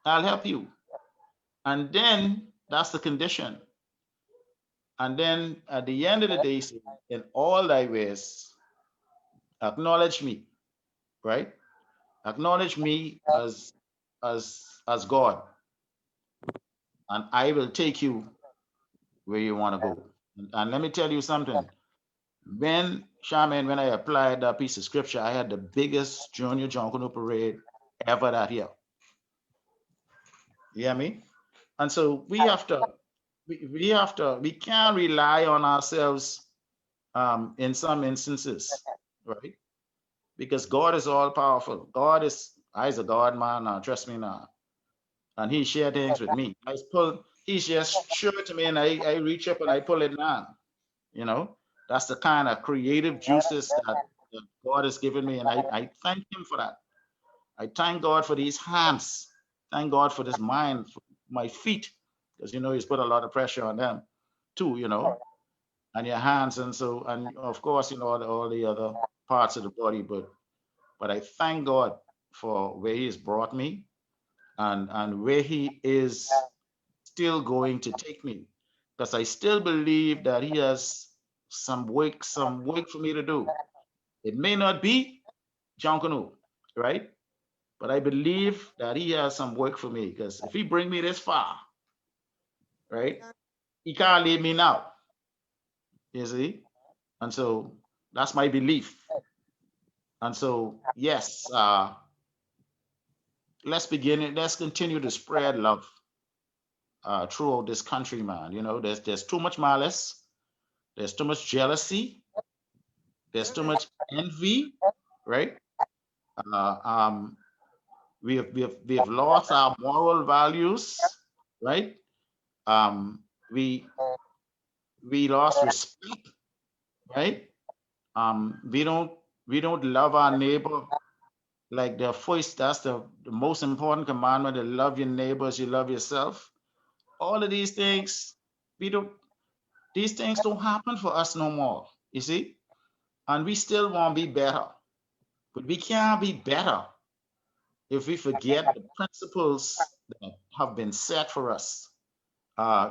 I'll help you. And then that's the condition. And then at the end of the day, he said, in all thy ways, acknowledge me, right? Acknowledge me as God, and I will take you where you want to go. And let me tell you something. When Charmaine, when I applied that piece of scripture, I had the biggest junior Junkanoo parade ever that year. You hear me? And so we can't rely on ourselves in some instances, right? Because God is all powerful. I's a God man now, trust me now. And he shared things with me. He's just showed it to me and I reach up and I pull it down. You know, that's the kind of creative juices that God has given me. And I thank him for that. I thank God for these hands. Thank God for this mind, for my feet, because he's put a lot of pressure on them too, and your hands, and so, and of course, all the other parts of the body. But I thank God for where He has brought me, and where He is still going to take me, because I still believe that He has some work for me to do. It may not be Jonkanu, right? But I believe that He has some work for me, because if He bring me this far, right, He can't leave me now. You see, and so that's my belief. And so, yes, let's begin it. Let's continue to spread love throughout this country, man. There's too much malice. There's too much jealousy. There's too much envy, right? Uh, um, we have lost our moral values, right? Um, we we lost respect, right? We don't love our neighbor like the first. That's the most important commandment: to love your neighbors, you love yourself. All of these things, we don't. These things don't happen for us no more. You see, and we still want to be better, but we can't be better if we forget the principles that have been set for us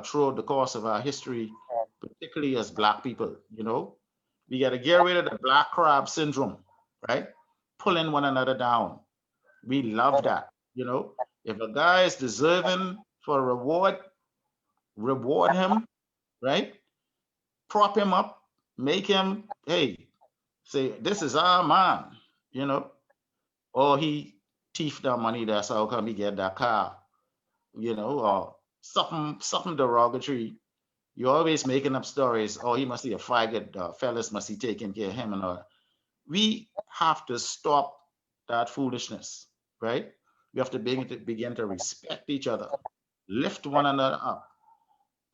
throughout the course of our history, particularly as Black people. We got to get rid of the black crab syndrome, right? Pulling one another down. We love that. If a guy is deserving for a reward him, right? Prop him up, make him, hey, say, this is our man, you know, or he thief that money, that's how come he get that car, or something derogatory. You're always making up stories. Oh, he must be a faggot. Fellas must be taking care of him and all. We have to stop that foolishness, right? We have to begin to respect each other, lift one another up,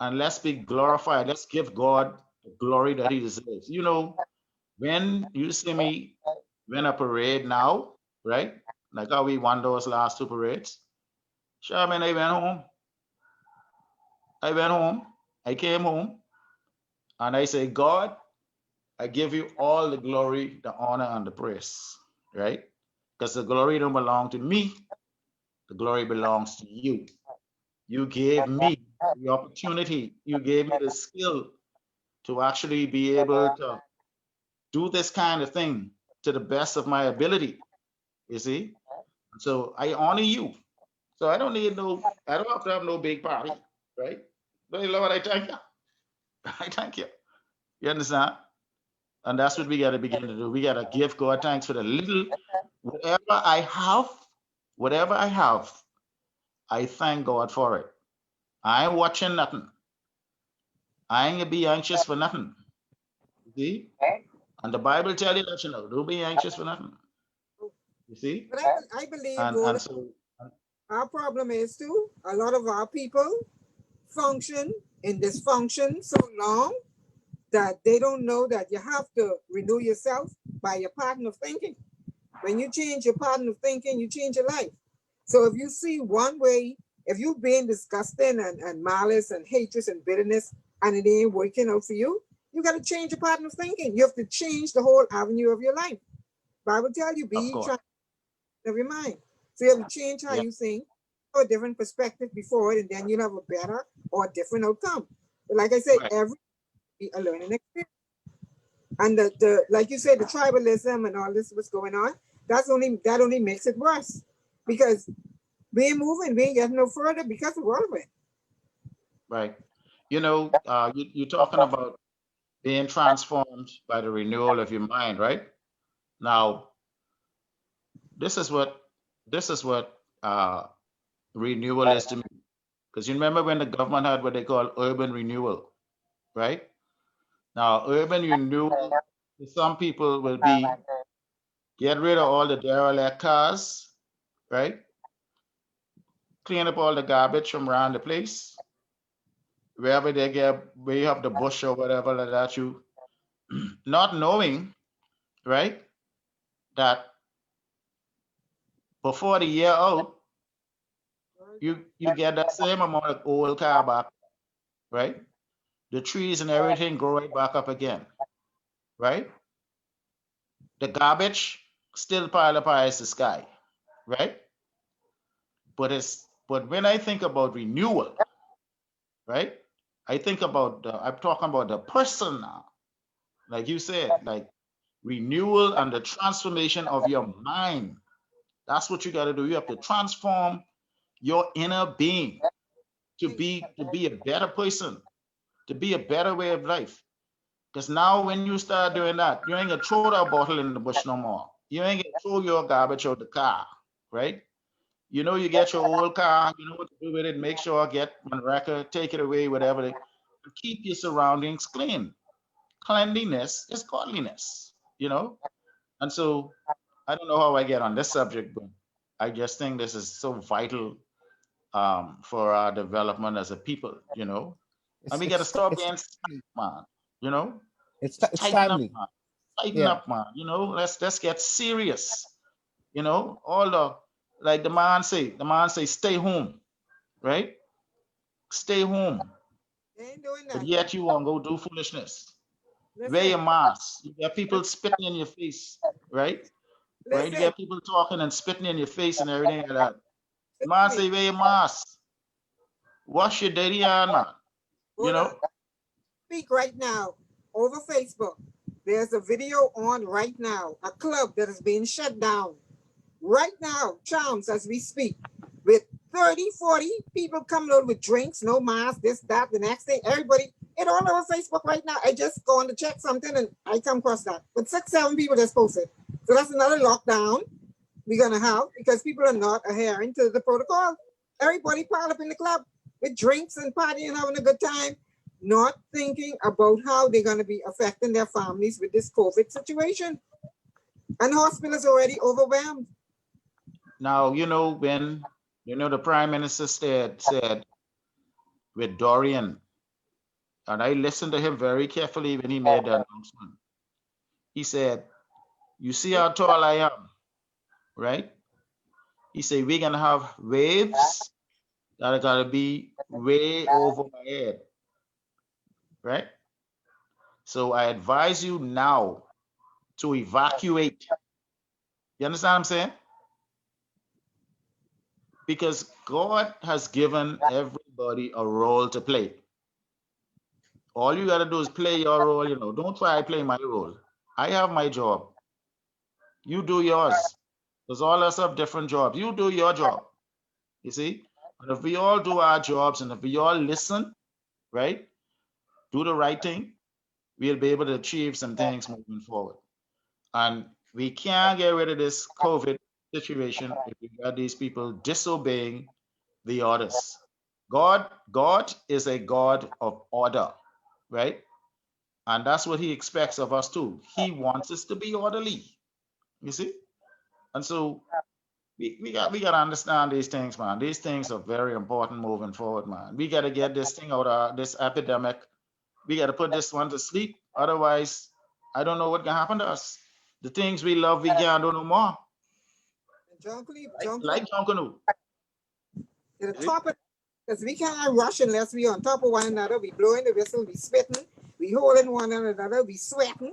and let's be glorified. Let's give God the glory that He deserves. When you see me win a parade now, right? Like how we won those last two parades. Sure, man, I went home. I went home. I came home and I say, God, I give you all the glory, the honor, and the praise, right? Because the glory don't belong to me. The glory belongs to you. You gave me the opportunity. You gave me the skill to actually be able to do this kind of thing to the best of my ability. You see? So I honor you. So I don't have to have no big party, right? But Lord, I thank you. I thank you. You understand? And that's what we got to begin to do. We got to give God thanks for the little, whatever I have, whatever I have, I thank God for it. I ain't watching nothing. I ain't gonna be anxious for nothing. You see? And the Bible tell you that, don't be anxious for nothing. You see? But I believe, And Vola, so, our problem is too, a lot of our people function in dysfunction so long that they don't know that you have to renew yourself by your pattern of thinking. When you change your pattern of thinking, you change your life. So if you see one way, if you've been disgusting and malice and hatred and bitterness and it ain't working out for you, you got to change your pattern of thinking. You have to change the whole avenue of your life. Bible tell you, of be course, trying of your mind. So you have to change how yeah, you think, or a different perspective before it, and then you'll have a better or a different outcome. But like I said, right, every be a learning experience. And the like you said, the tribalism and all this what's going on, that only makes it worse. Because we ain't moving, we ain't getting no further because of all of it. right. You're talking about being transformed by the renewal of your mind, right? Now, this is what this is what renewal is to me. Because you remember when the government had what they call urban renewal, right? Now, urban renewal to some people will be get rid of all the derelict cars, right? Clean up all the garbage from around the place. Where you have the bush or whatever like that, you not knowing, right, that before the year out, you get that same amount of old car back, right? the trees and everything grow right back up again, right? The garbage still pile up high as the sky, right? But when I think about renewal, right? I'm talking about the person now, like you said, like renewal and the transformation of your mind. That's what you got to do. You have to transform your inner being to be a better person, to be a better way of life. Because now when you start doing that, you ain't gonna throw that bottle in the bush no more. You ain't gonna throw your garbage out the car, right? You know, you get your old car, you know what to do with it, make sure get one record, take it away, whatever. Keep your surroundings clean. Cleanliness is godliness, you know? And so I don't know how I get on this subject, but I just think this is so vital for our development as a people, you know? And It's we got to it's stop it's being stuck, man, you know? it's Just it's tighten up, timely. man. Tighten Yeah. up, man. You know, let's get serious. You know, all the like the man say, stay home, right? Stay home. They ain't doing But that. yet you won't go do foolishness. Wear Listen, your mask. You get people spitting in your face, right? Right? You listen, get people talking and spitting in your face and everything like that. listen to Man me. say wear your mask. Wash your dirty hand, man. You Hold on. know? Speak right now over Facebook. There's a video on right now. A club that is being shut down right now, Charms, as we speak, with 30, 40 people coming out with drinks, no mask, this, that, the next thing. Everybody, it all over Facebook right now. I just go on to check something and I come across that. But 6, 7 people just posted. So that's another lockdown we're gonna have because people are not adhering to the protocol. Everybody piled up in the club with drinks and partying, having a good time, not thinking about how they're gonna be affecting their families with this COVID situation. And hospitals already overwhelmed. Now, you know, when the Prime Minister said with Dorian, and I listened to him very carefully when he made the announcement. He said, you see how tall I am, right? He said, we're going to have waves that are going to be way over my head, right? So I advise you now to evacuate. You understand what I'm saying? Because God has given everybody a role to play. All you got to do is play your role, you know. Don't try to play my role. I have my job. You do yours. Because all of us have different jobs. You do your job. You see? And if we all do our jobs and if we all listen, right, do the right thing, we'll be able to achieve some things moving forward. And we can't get rid of this COVID situation if we got these people disobeying the orders. God is a God of order, right? And that's what he expects of us too. He wants us to be orderly, you see? And so we got to understand these things, man. These things are very important moving forward, man. We got to get this thing out of this epidemic. We got to put this one to sleep. Otherwise, I don't know what can happen to us. The things we love, we can't do no more. John Cleese, Like John Canoe. to the top of because we can't rush unless we on top of one another. We blowing the whistle, we spitting, we holding one another, we sweating.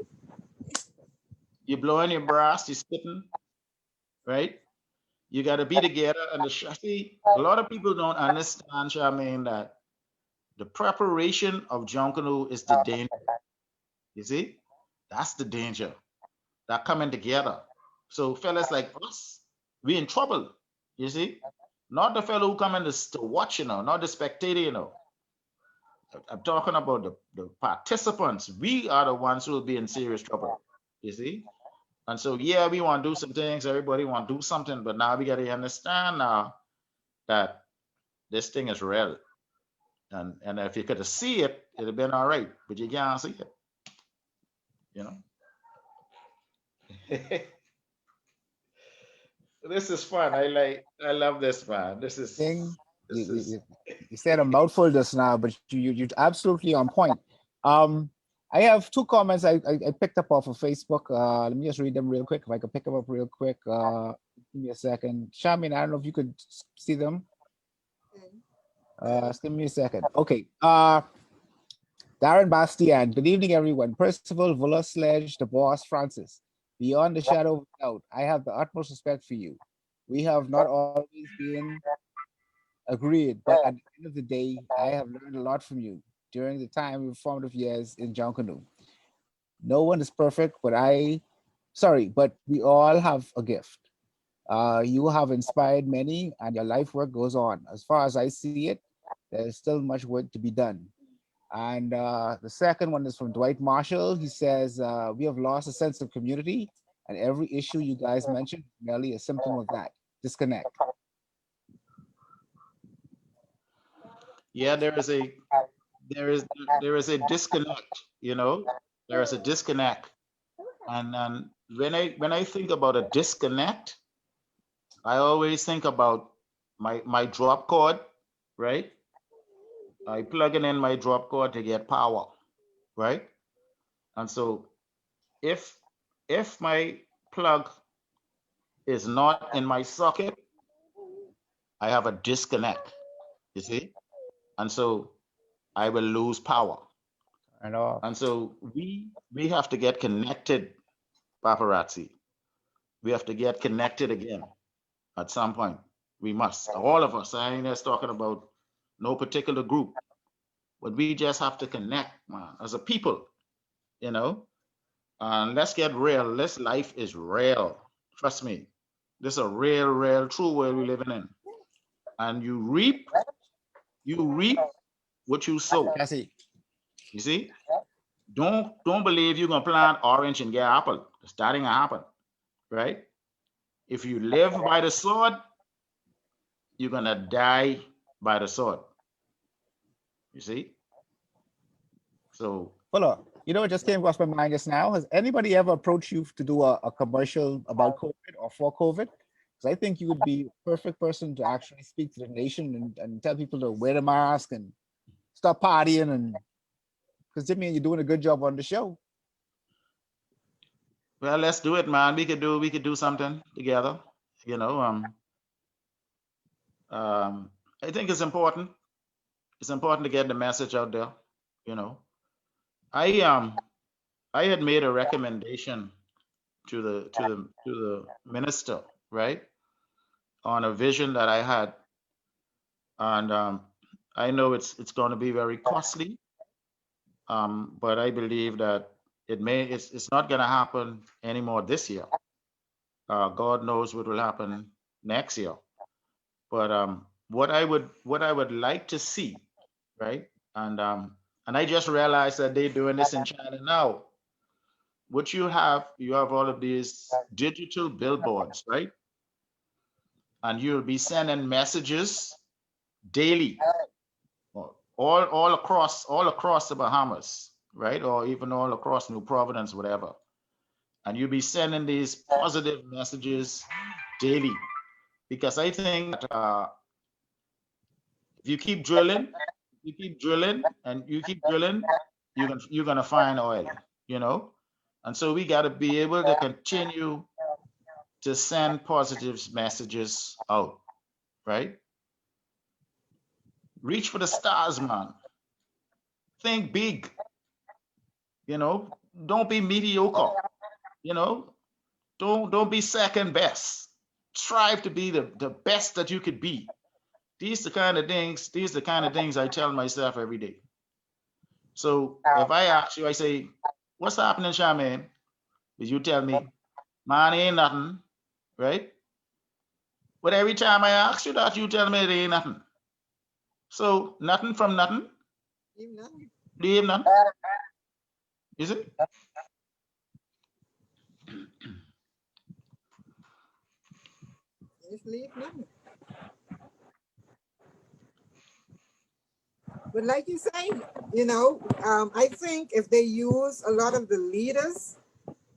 You blowing your brass, you spitting, right? You got to be together. And see, a lot of people don't understand, Charmaine, that the preparation of John Canoe is the danger. You see, that's the danger. That coming together. So fellas like us, we in trouble. You see, not the fellow who come in to watch, you know, not the spectator, you know. I'm talking about the participants. We are the ones who will be in serious trouble. You see, and so yeah, we want to do some things. Everybody want to do something, but now we got to understand now that this thing is real. And if you could see it, it'd have been all right, but you can't see it. You know. This is fun. I love this, man. This is Thing. You, this you, is you you said a mouthful just now, but you're absolutely on point. Um, I have two comments I picked up off of Facebook. Let me just read them real quick. If I could pick them up real quick. Give me a second. Shamin, I don't know if you could see them. Just give me a second. Okay. Darren Bastian, good evening, everyone. Percival, Vola, Sledge, the boss, Francis. Beyond the shadow of doubt, I have the utmost respect for you. We have not always been agreed, but at the end of the day, I have learned a lot from you during the time of formative years in Jonkanu. No one is perfect, but we all have a gift. You have inspired many, and your life work goes on. As far as I see it, there's still much work to be done. And the second one is from Dwight Marshall. He says, we have lost a sense of community, and every issue you guys mentioned is merely a symptom of that disconnect. Yeah, there is there is a disconnect, you know, there is a disconnect. And when I think about a disconnect, I always think about my drop cord, right? I plugging in my drop cord to get power, right? And so if if my plug is not in my socket, I have a disconnect, you see? And so I will lose power. And all. And so we have to get connected, paparazzi. We have to get connected again at some point. We must. All of us. I ain't just talking about no particular group, but we just have to connect, man, as a people, you know. And let's get real. This life is real. Trust me. This is a real, real, true world we're living in. And you reap what you sow. Jesse. You see? Don't believe you're gonna plant orange and get apple. It's not gonna happen, right? If you live by the sword, you're gonna die by the sword. You see? So Vola, you know what just came across my mind just now? Has anybody ever approached you to do a commercial about COVID or for COVID? Because I think you would be a perfect person to actually speak to the nation and tell people to wear the mask and stop partying, and because Jimmy, you're doing a good job on the show. well, let's do it, man. We could do something together. You know, I think it's important. It's important to get the message out there. You know, I had made a recommendation to the minister, right, on a vision that I had, and I know it's going to be very costly, but I believe that it's not going to happen anymore this year. God knows what will happen next year. But what I would like to see, right? And I just realized that they're doing this in China now. What you have all of these digital billboards, right? And you'll be sending messages daily, all across the Bahamas, right? Or even all across New Providence, whatever. And you'll be sending these positive messages daily. Because I think that if you keep drilling and you keep drilling, you're gonna find oil, you know? And so we gotta be able to continue to send positive messages out, right? Reach for the stars, man. Think big, you know. Don't be mediocre, you know. Don't be second best. Strive to be the best that you could be. These the kind of things I tell myself every day. So if I ask you, I say, what's happening, Charmaine? Is you tell me, man, ain't nothing, right? But every time I ask you that, you tell me it ain't nothing. So nothing from nothing, Even nothing. leave nothing. Is it? Just leave nothing. But like you say, I think if they use a lot of the leaders,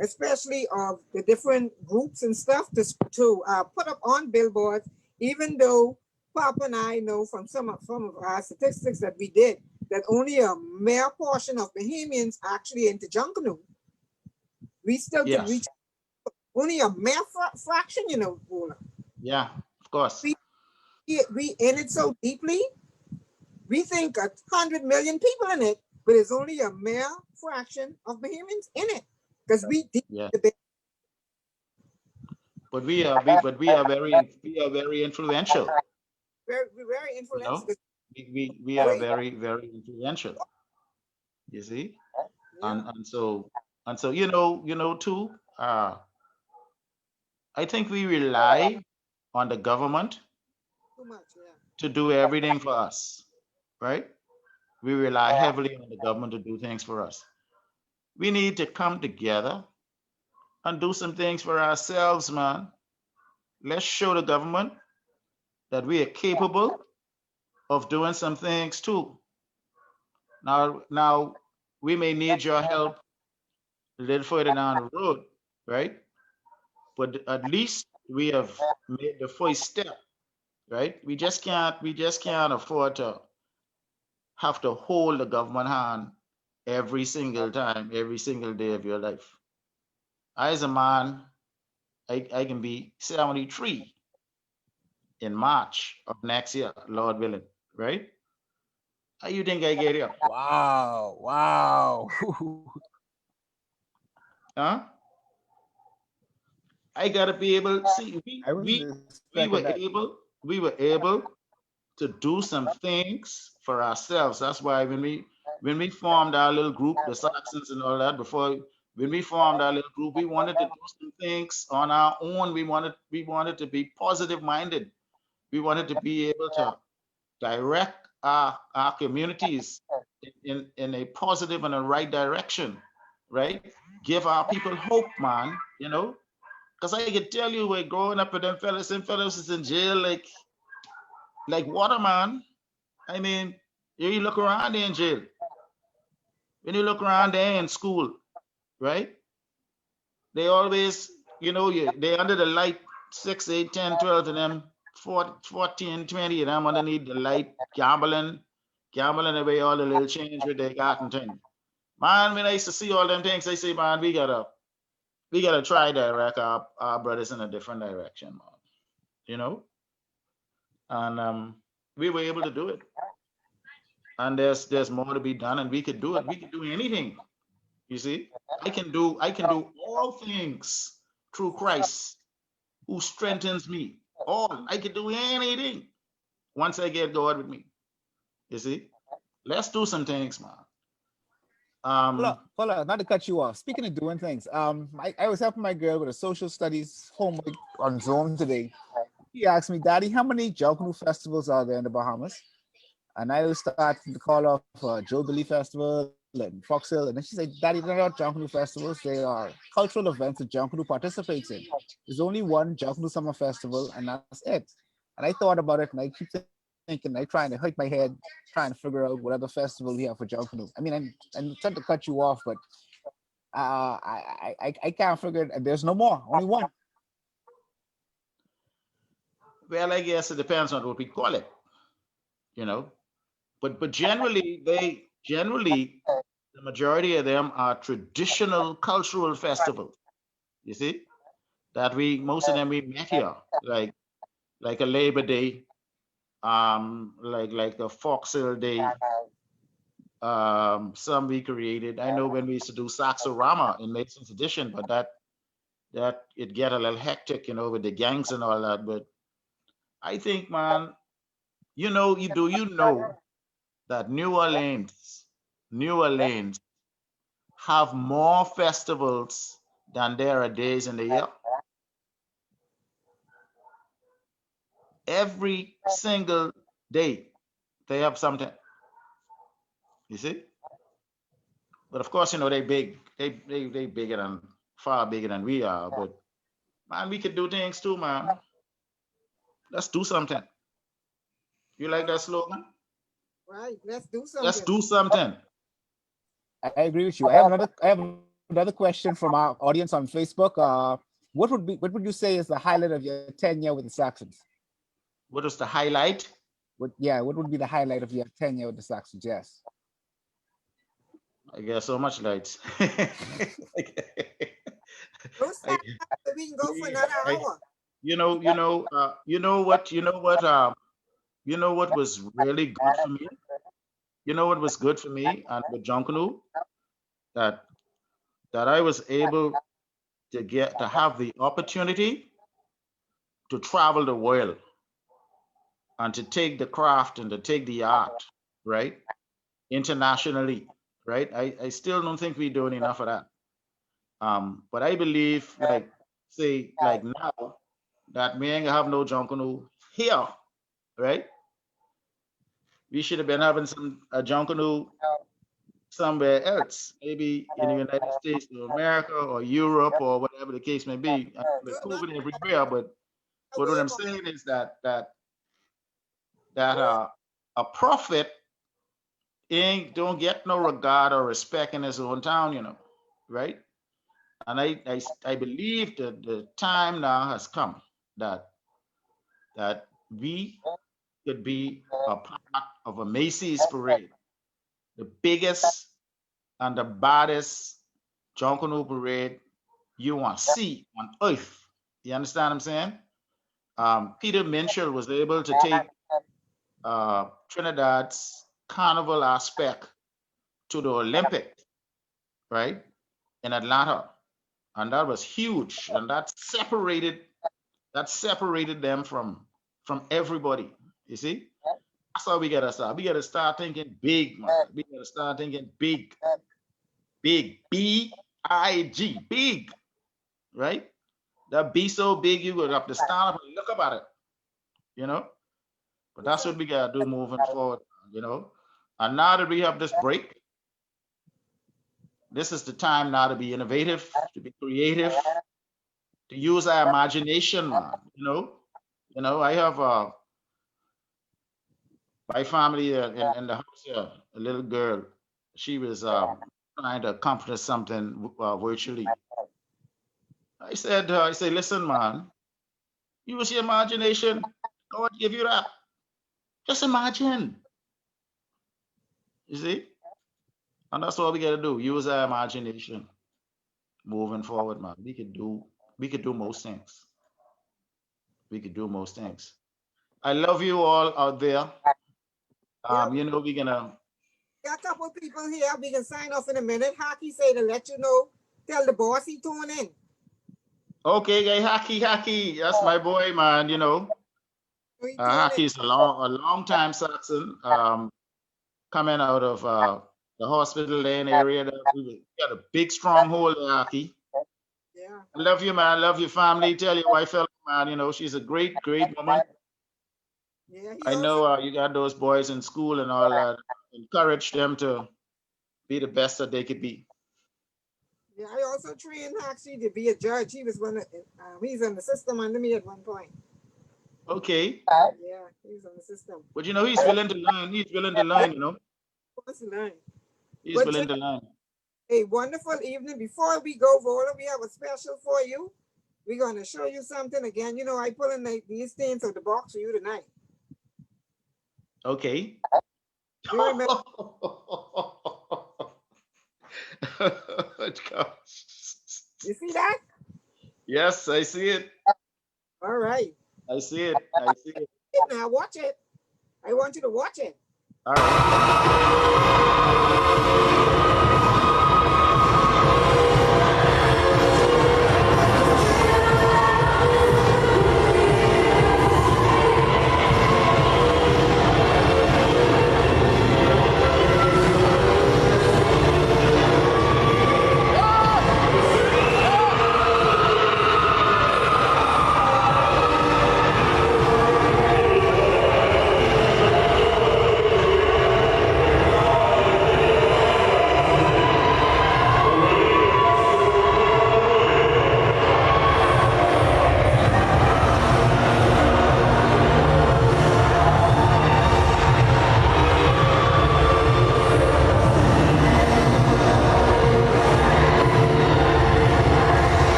especially of the different groups and stuff, to put up on billboards, even though Papa and I know from some of our statistics that we did that only a mere portion of Bahamians actually into Junkanoo. We still could Yes. reach only a mere fraction, Vola. Yeah, of course. We in it so deeply. We think 100 million people in it, but it's only a mere fraction of Bahamians in it because we deep Yeah. the But we are very influential. we're very You influential. know, we are Great. very very influential. You see, Yeah, and so too. I think we rely on the government too much. Yeah. to do everything for us, right? We rely heavily on the government to do things for us. We need to come together and do some things for ourselves, man. Let's show the government that we are capable of doing some things too. Now we may need your help a little further down the road, right? But at least we have made the first step, right? We just can't afford to have to hold the government hand every single time, every single day of your life. I, as a man, I can be 73 in March of next year, Lord willing, right? How you think I get here? Wow. Wow. Huh? I gotta be able. See, I wasn't we expecting were that. able to do some things for ourselves. That's why when we formed our little group, the Saxons and all that, before when we formed our little group, we wanted to do some things on our own. We wanted to be positive minded. We wanted to be able to direct our communities in a positive and a right direction, right? Give our people hope, man. Because I can tell you, we're growing up with them fellas is in jail like water, man. I mean, you look around, they're in jail. When you look around, they're in school, right? They always, they're under the light, 6, 8, 10, 12 of them, 14, 20 of them underneath the light, gambling away all the little change with they got and things. Man, when I used to see all them things, I say, man, we gotta try direct our brothers in a different direction, man. You know? And we were able to do it. And there's more to be done, and we could do it. We could do anything. You see, I can do all things through Christ who strengthens me. All I can do anything once I get God with me. You see, let's do some things, man. Hold on, not to cut you off. Speaking of doing things, I was helping my girl with a social studies homework on Zoom today. He asked me, Daddy, how many Junkanoo festivals are there in the Bahamas? And I was starting to call off Joe Billy Festival and Fox Hill. And then she said, Daddy, they're not Junkanoo festivals. They are cultural events that Junkanoo participates in. There's only one Junkanoo Summer Festival, and that's it. And I thought about it, and I keep thinking, I trying to hit my head, trying to figure out what other festival we have for Junkanoo. I mean, I'm trying to cut you off, but I can't figure it. There's no more, only one. Well, I guess it depends on what we call it, you know. But generally the majority of them are traditional cultural festivals. You see that we most of them we met here, like a Labor Day, like a Foxhill Day. Some we created. I know when we used to do Saxorama in Mason's Edition, but that it get a little hectic, with the gangs and all that. But I think, man, you know that New Orleans have more festivals than there are days in the year. Every single day they have something. You see? But of course, they big. They bigger than far bigger than we are. But man, we could do things too, man. Let's do something. You like that slogan? Right. Let's do Let's something. do something. I agree with you. I have another question from our audience on Facebook. What would you say is the highlight of your tenure with the Saxons? What is the highlight? What would be the highlight of your tenure with the Saxons? Yes. I guess so much lights. Don't stop. I, We can go for another I, hour. you know what was really good for me. you know what was good for me and with Junkanoo? That I was able to have the opportunity to travel the world and to take the craft and to take the art, right, internationally, right? I still don't think we're doing enough of that. But I believe, like, say, like now that we ain't have no Junkanoo here, right? We should have been having some a Junkanoo somewhere else, maybe in the United States or America or Europe or whatever the case may be. I know there's Don't COVID everywhere, but what away I'm from saying is that a prophet ain't don't get no regard or respect in his own town, right? And I believe that the time now has come that we could be a part of a Macy's parade, the biggest and the baddest Junkanoo parade you want to see on earth. You understand what I'm saying? Peter Minshall was able to take Trinidad's carnival aspect to the Olympics, right, in Atlanta, and that was huge, and that separated them from everybody. You see, that's how we gotta start. We gotta start thinking big, man. We gotta start thinking big, big, big, big, right? That be so big you would have to stand up and look about it, you know. But that's what we gotta do moving forward, you know. And now that we have this break, this is the time now to be innovative, to be creative, to use our imagination, man. I have my family in the house here, a little girl. She was trying to accomplish something virtually. I said, listen, man, use your imagination. God give you that. Just imagine. You see? And that's what we gotta do. Use our imagination moving forward, man. We could do most things. We could do most things. I love you all out there. yeah, We're gonna. got a couple people here. We can sign off in a minute. Hockey say to let you know. Tell the boss he tune in. Okay, guy, Hacky, that's my boy, man. He tune in. Hacky's a long time Saxon. Coming out of the hospital lane area. We got a big stronghold there, Hacky. Yeah. I love you, man. I love your family. Tell your wife, man. She's a great, great woman. Yeah. He I also know you got those boys in school and all that. Encourage them to be the best that they could be. yeah, I also trained Hoxie to be a judge. He was he's in the system under me at one point. Okay. Yeah, he was on the system. But he's willing to learn. He's willing to learn, Wants to learn. He's But willing to learn. a wonderful evening. Before we go, Vola, we have a special for you. We're going to show you something again. I put in these things of the box for you tonight. Okay. You remember? Gosh. You see that? Yes, I see it. All right. I see it. I see it. Now watch it. I want you to watch it. All right.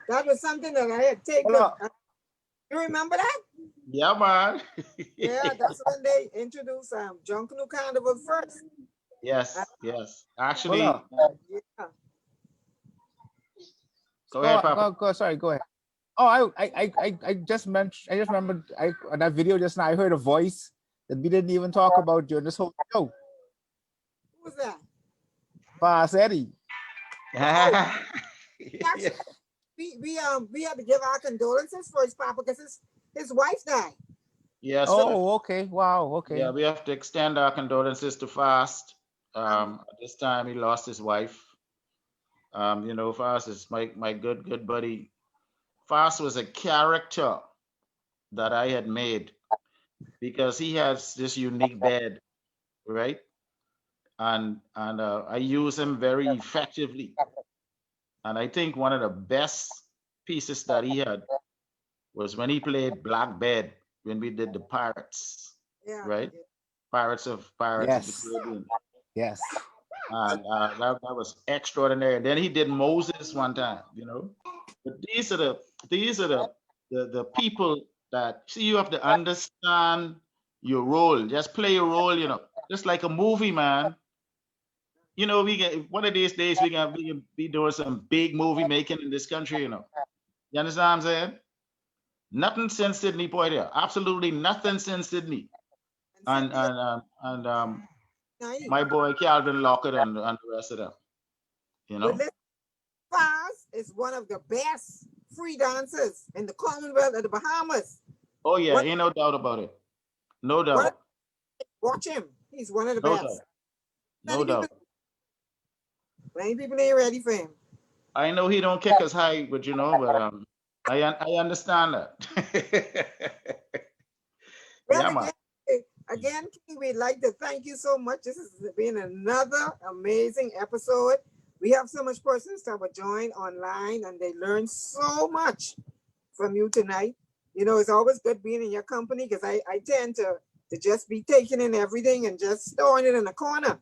that was something that I had taken. Hold on. You remember that? Yeah, man. Yeah, that's when they introduced Junkanoo Carnival first. Uh, Yes, yes. Hold on. Actually, yeah. go ahead, Papa. Sorry, go ahead. Oh, I just mentioned. I just remembered. On that video just now, I heard a voice that we didn't even talk about during this whole show. Who was that? Boss Eddie. Oh, Yeah. actually, we had to give our condolences for his papa because his wife died. Yes, So Oh, okay. Wow. yeah, Okay. we have to extend our condolences to Fast. At this time, he lost his wife. Fast is my good buddy. Fast was a character that I had made because he has this unique bed, right? And I use him very effectively. And I think one of the best pieces that he had was when he played Black Bed when we did the Pirates, yeah, right? yeah. Pirates of the Yes. Caribbean. Yes. And that was extraordinary. And then he did Moses one time. But these are the people that see you have to understand your role. Just play your role. Just like a movie, man. We get one of these days we can be doing some big movie making in this country. You understand what I'm saying? Nothing since Sydney Poitier. Absolutely nothing since Sydney. And And Sydney and night. my boy Calvin Lockett and the rest of them. You But know? listen, Faz is one of the best free dancers in the Commonwealth of the Bahamas. Oh yeah, What ain't no doubt about it. No what doubt. watch him. He's one of the No best. doubt. Many No people doubt. many people ain't ready for him. I know he don't kick us high, but I understand that. Well, Yeah, man. again, King, we'd like to thank you so much. This has been another amazing episode. We have so much persons that were joined online and they learned so much from you tonight. It's always good being in your company because I tend to just be taking in everything and just storing it in a corner,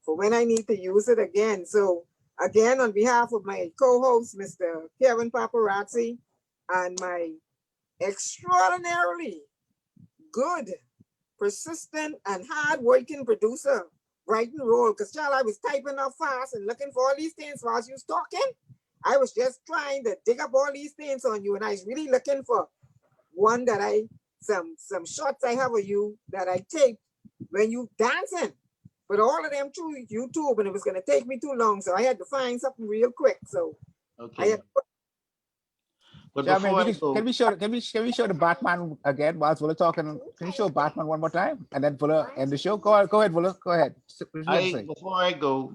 for when I need to use it again. So again, on behalf of my co-host, Mr. Kevin Paparazzi, and my extraordinarily good, persistent, and hard-working producer, writing role. Because child, I was typing up fast and looking for all these things while you was talking. I was just trying to dig up all these things on you, and I was really looking for one that some shots I have of you that I take when you dancing. But all of them through YouTube, and it was gonna take me too long, so I had to find something real quick. So I Okay. had But Yeah, man. before I go, Can we show the Batman again whilst Vola talking? Can you show Batman one more time and then Vola end the show? Go ahead, Vola. Go ahead. What you got to say? before I go,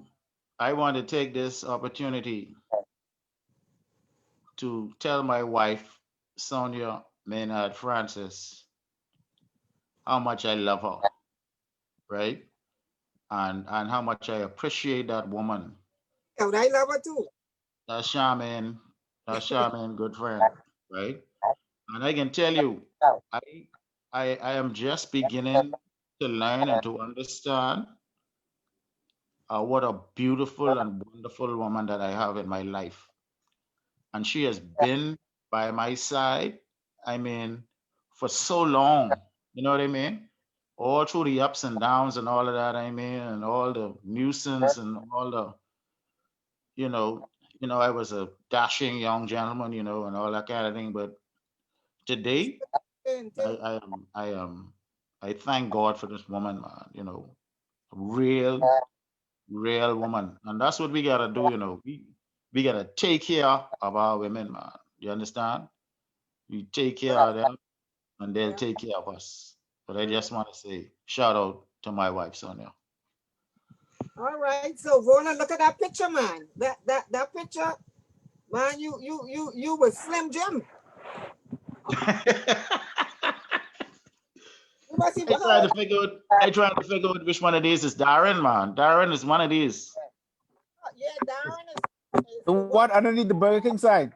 I want to take this opportunity to tell my wife, Sonia Maynard Francis, how much I love her, right? And how much I appreciate that woman. and I love her too. That Charmaine, good friend, right? And I can tell you, I I am just beginning to learn and to understand what a beautiful and wonderful woman that I have in my life. And she has been by my side, I mean, for so long. You know what I mean? All through the ups and downs and all of that, I mean, and all the nuisance and all the, you know, I was a dashing young gentleman, and all that kind of thing. But today, And I thank God for this woman, man. Real, real woman, and that's what we gotta do. We gotta take care of our women, man. You understand? We take care of them, and they'll yeah. take care of us. But I just want to say shout out to my wife, Sonia. All right. So Vola, look at that picture, man. That picture, man. You was Slim Jim. You must I even trying how to figure out. I trying to figure out which one of these is Darren, man. Darren is one of these. yeah, Darren The is one. one underneath the Burger King sign.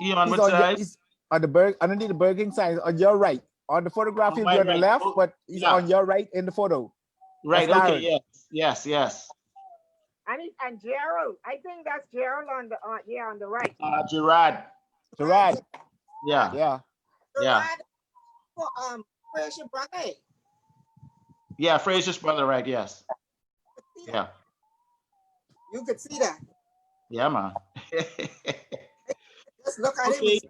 You on He's what on your. side? He's on underneath the Burger King sign on your right. On the photograph, On he'll be my on the right. left, Oh, but he's yeah. on your right in the photo. That's Right. Okay. Darren. Yes. Yes. Yes. And Gerald. I think that's Gerald on the on the right. Gerard. Gerard. Yeah. Yeah. Yeah. Gerard for Fraser brother. Yeah. Fraser's brother, right? Yes. See that? Yeah. You could see that. Yeah, man. Just look at him. Okay.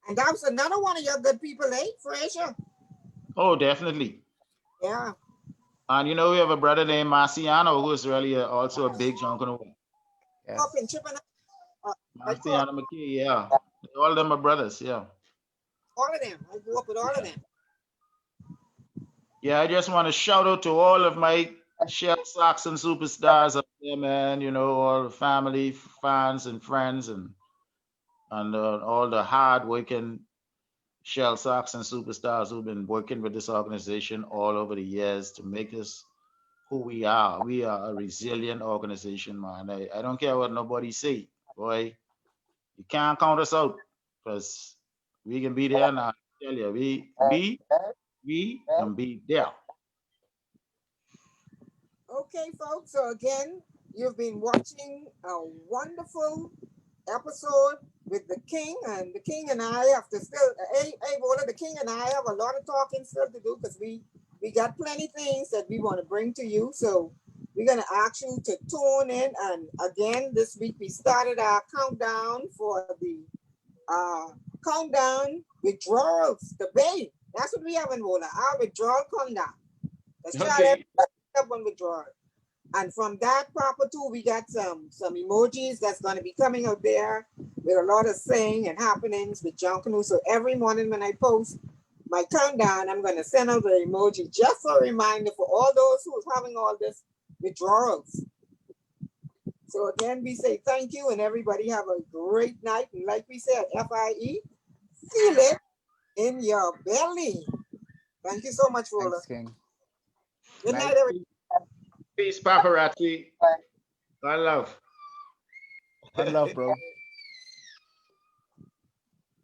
And that was another one of your good people, eh, Fraser? Oh, definitely. Yeah. And you know, we have a brother named Marciano who is really also a big Junkanoo. Yes. Up in Chipping. Marciano McKay, yeah. All of them are brothers, yeah. All of them. I grew up with all of them. Yeah, I just want to shout out to all of my Shell Saxon superstars up there, man. You know, all the family, fans, and friends, and all the hard-working Shell Saxon superstars who've been working with this organization all over the years to make us who we are. We are a resilient organization, man. I don't care what nobody say, boy. You can't count us out because we can be there now. I tell you, we can be there. Okay, folks. So again, you've been watching a wonderful episode with the King, and the King and I have to still. Hey, Vola, the King and I have a lot of talking still to do because we got plenty things that we want to bring to you. So we're gonna ask you to tune in. And again, this week we started our countdown for the countdown withdrawals debate. That's what we have in Vola. Our withdrawal countdown. Let's try that one withdrawal. And from that proper too, we got some emojis that's going to be coming out there with a lot of saying and happenings with John Canoe. So every morning when I post my countdown, I'm going to send out the emoji just for a reminder for all those who are having all this withdrawals. So again, we say thank you and everybody have a great night. And like we said, FIE, feel it in your belly. Thank you so much, Vola. Thanks, King. Good night, everybody. Peace, paparazzi. I love. One love, bro.